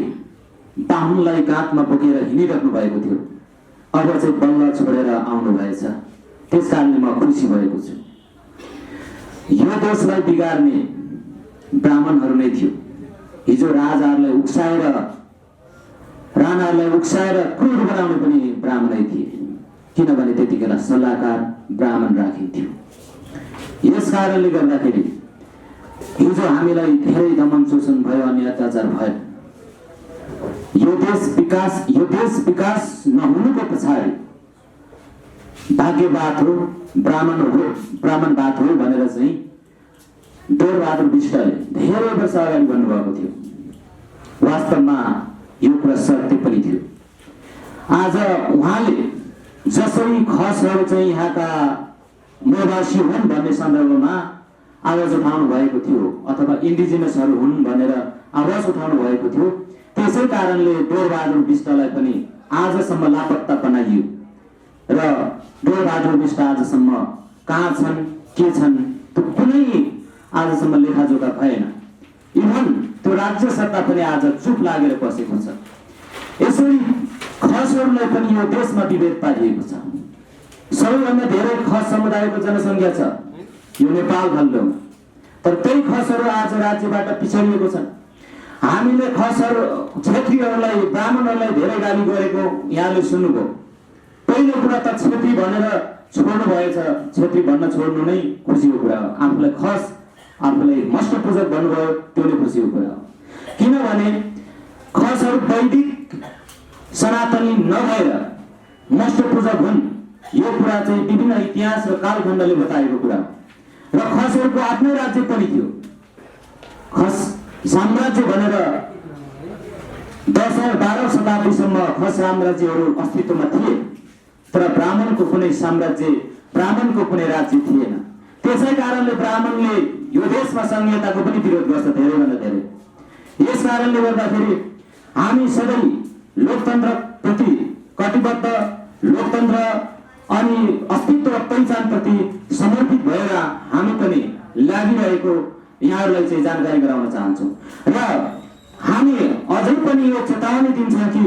बाहुनलाई काँधमा बोकेर हिँडिराख्नु भएको थियो, अब चाहिँ बल्ल छोडेर आउनु भएछ। त्यस कारणले म खुसी भएको छु। यो देशलाई बिगार्ने ब्राह्मणहरू नै थियो। हिजो राजाहरूलाई उक्साएर राणाहरूलाई उक्साएर क्रूर बनाउने पनि ब्राह्मणै थिए, किनभने त्यतिखेर सल्लाहकार ब्राह्मण राखिन्थ्यो। यस कारणले गर्दाखेरि हिजो हामीलाई धेरै दमन शोषण भयो, अनि अत्याचार भयो। यो देश विकास नहुनुको पछाडि भाग्यवाद हो, ब्राह्मणवाद हो भनेर चाहिँ डोरबहादुर विष्टले धेरै वर्ष अगाडि भन्नुभएको थियो। वास्तवमा यो कुरा सत्य पनि थियो। आज उहाँले जसरी खसहरू चाहिँ यहाँका मूलवासी हुन् भन्ने सन्दर्भमा आवाज उठाउनु भएको थियो, अथवा इन्डिजिनसहरू हुन् भनेर आवाज उठाउनु भएको थियो, त्यसै कारणले डोरबहादुर विष्टलाई पनि आजसम्म लापत्ता बनाइयो र डोरबहादुर विष्ट आजसम्म कहाँ छन्, के छन्, त्यो कुनै आजसम्म लेखाजोखा भएन। इभन त्यो राज्य सत्ता पनि आज चुप लागेर बसेको छ। यसरी खसहरूलाई पनि यो देशमा विभेद पारिएको छ। सबैभन्दा धेरै खस समुदायको जनसङ्ख्या छ यो नेपाल खण्डमा, तर त्यही खसहरू आज राज्यबाट पिछडिएको छन्। हामीले खसहरू क्षेत्रीहरूलाई ब्राह्मणहरूलाई धेरै गाली गरेको यहाँले सुन्नुभयो। पहिलो कुरा त क्षेत्री भनेर छोड्नु भएछ, क्षेत्री भन्न छोड्नु नै खुसीको कुरा हो। आफूलाई खस, आफूलाई मष्टपूजक भन्नुभयो, त्यो नै खुसीको कुरा हो। किनभने खसहरू वैदिक सनातनी नभएर मष्टपूजक हुन्, यो कुरा चाहिँ विभिन्न इतिहास र कालखण्डले बताएको कुरा हो। र खसहरूको आफ्नै राज्य पनि थियो। खस साम्राज्य भनेर 10 औँ 12औं शताब्दीसम्म खस साम्राज्यहरू अस्तित्वमा थिए, तर ब्राह्मणको कुनै साम्राज्य, ब्राह्मणको कुनै राज्य थिएन। त्यसै कारणले ब्राह्मणले यो देशमा संहिताको पनि विरोध गर्छ धेरैभन्दा धेरै। यस कारणले गर्दाखेरि हामी सधैँ लोकतन्त्र प्रति कटिबद्ध, लोकतन्त्र अनि अस्तित्व पहिचान प्रति समर्पित भएर हामी पनि लागिरहेको यहाँहरूलाई चाहिँ जानकारी गराउन चाहन्छौँ। र हामी अझै पनि यो चेतावनी दिन्छौँ कि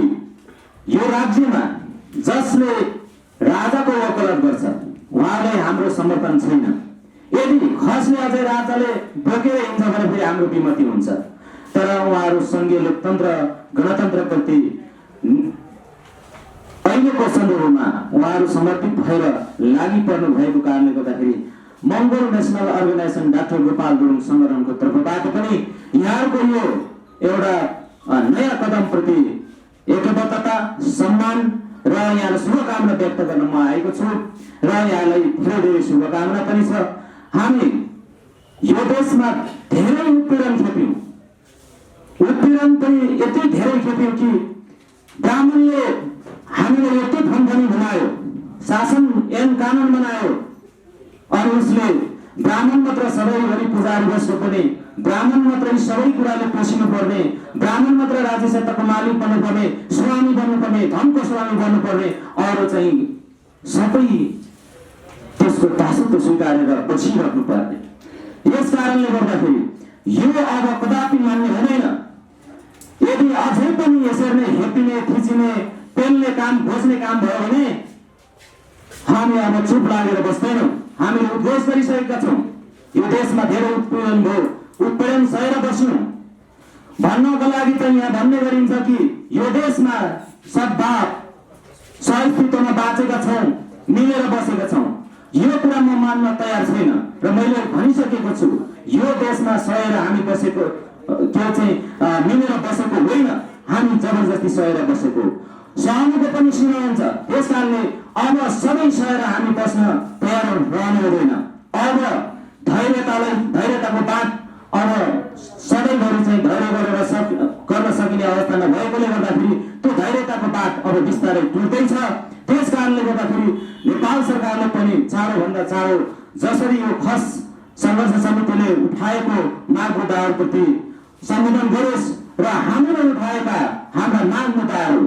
यो राज्यमा जसले राजाको वकालत गर्छ उहाँलाई हाम्रो समर्थन छैन। यदि खसले अझै राजाले बोकेर हिँड्छ भने फेरि हाम्रो विमति हुन्छ। तर उहाँहरू सङ्घीय लोकतन्त्र, गणतन्त्रप्रति अहिलेको सन्दर्भमा उहाँहरू समर्पित भएर लागि पर्नु भएको कारणले गर्दाखेरि Mongol national organisation doctor Gopal Gurung सङ्गठनको तर्फबाट पनि यहाँहरूको यो एउटा नयाँ कदमप्रति एकबद्धता, सम्मान र यहाँलाई शुभकामना व्यक्त गर्न म आएको छु। र यहाँलाई धेरै धेरै शुभकामना पनि छ। हामी यो देशमा धेरै उत्पीडन खेप्यौँ, उत्पीडन पनि यति धेरै खेप्यौँ कि ब्राह्मणले हामीलाई यति फन्फनी बनायो, शासन ऐन कानुन बनायो, अनि उसले ब्राह्मण मात्र सधैँभरि पुजारी बस्नु पर्ने, ब्राह्मण मात्र सबै कुराले पोसिनु पर्ने, ब्राह्मण मात्र राज्य सत्ताको मालिक बन्नुपर्ने, स्वामी बन्नुपर्ने, धनको स्वामी बन्नुपर्ने, अरू चाहिँ सबै त्यसको टासुको स्वीकारेर बसिराख्नु पर्ने। यस कारणले गर्दाखेरि यो अब कदापि मान्य हुँदैन। यदि अझै पनि यसरी नै हेपिने, थिचिने, पेल्ने काम, खोज्ने काम भयो भने हामी अब चुप लागेर बस्दैनौँ। हामीले उद्घोष गरिसकेका छौँ। यो देशमा धेरै उत्पीडन भयो, उत्पीडन सहेर बस्नु भन्नको लागि चाहिँ यहाँ भन्ने गरिन्छ कि यो देशमा सद्भाव, सहअस्तित्वमा बाँचेका छौँ, मिलेर बसेका छौँ। यो कुरा म मान्न तयार छैन र मैले भनिसकेको छु। यो देशमा सहेर हामी बसेको के चाहिँ मिलेर बसेको होइन, हामी जबरजस्ती सहेर बसेको। सहनुको पनि सीमा हुन्छ। त्यस कारणले अब सबै सहेर हामी बस्न तयार रहनु हुँदैन। अब धैर्यताको बात अब सधैँभरि चाहिँ धैर्य गरेर गर्न सकिने अवस्था नभएकोले गर्दाखेरि त्यो धैर्यताको बात अब बिस्तारै टुट्दैछ। त्यस कारणले गर्दाखेरि नेपाल सरकारले पनि चाँडोभन्दा चाँडो जसरी यो खस सङ्घर्ष समितिले उठाएको माग मुद्दाहरूप्रति सम्बोधन गरोस् र हामीले उठाएका हाम्रा माग मुद्दाहरू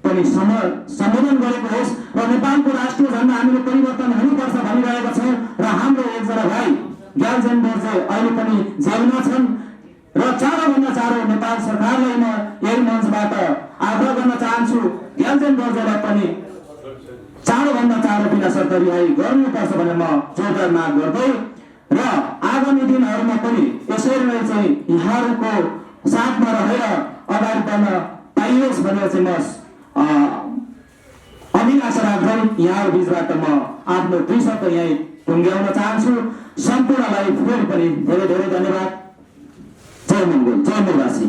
पनि सम्बोधन गरेको होस् र नेपालको राष्ट्रिय झण्डा हामीले परिवर्तन हुनुपर्छ भनिरहेका छौँ। र हाम्रो एकजना भाइ ग्याल्जेन बोर्जे अहिले पनि जेलमा छन् र चाँडोभन्दा चाँडो नेपाल सरकारलाई म यही मञ्चबाट आग्रह गर्न चाहन्छु, ग्याल्जेन बोर्जेलाई पनि चाँडोभन्दा चाँडो बिना शर्त रिहाई गर्नुपर्छ भनेर म जोरदार माग गर्दै र आगामी दिनहरूमा पनि यसरी नै चाहिँ यहाँहरूको साथमा रहेर अगाडि बढ्न पाइयोस् भनेर चाहिँ म अभिलाषा राख्दै यहाँहरू बिचबाट म आफ्नो 2 शब्द यहीँ टुङ्ग्याउन चाहन्छु। सम्पूर्णलाई फेरि पनि धेरै धेरै धन्यवाद। जय मङ्गोल, जय मुरवासी।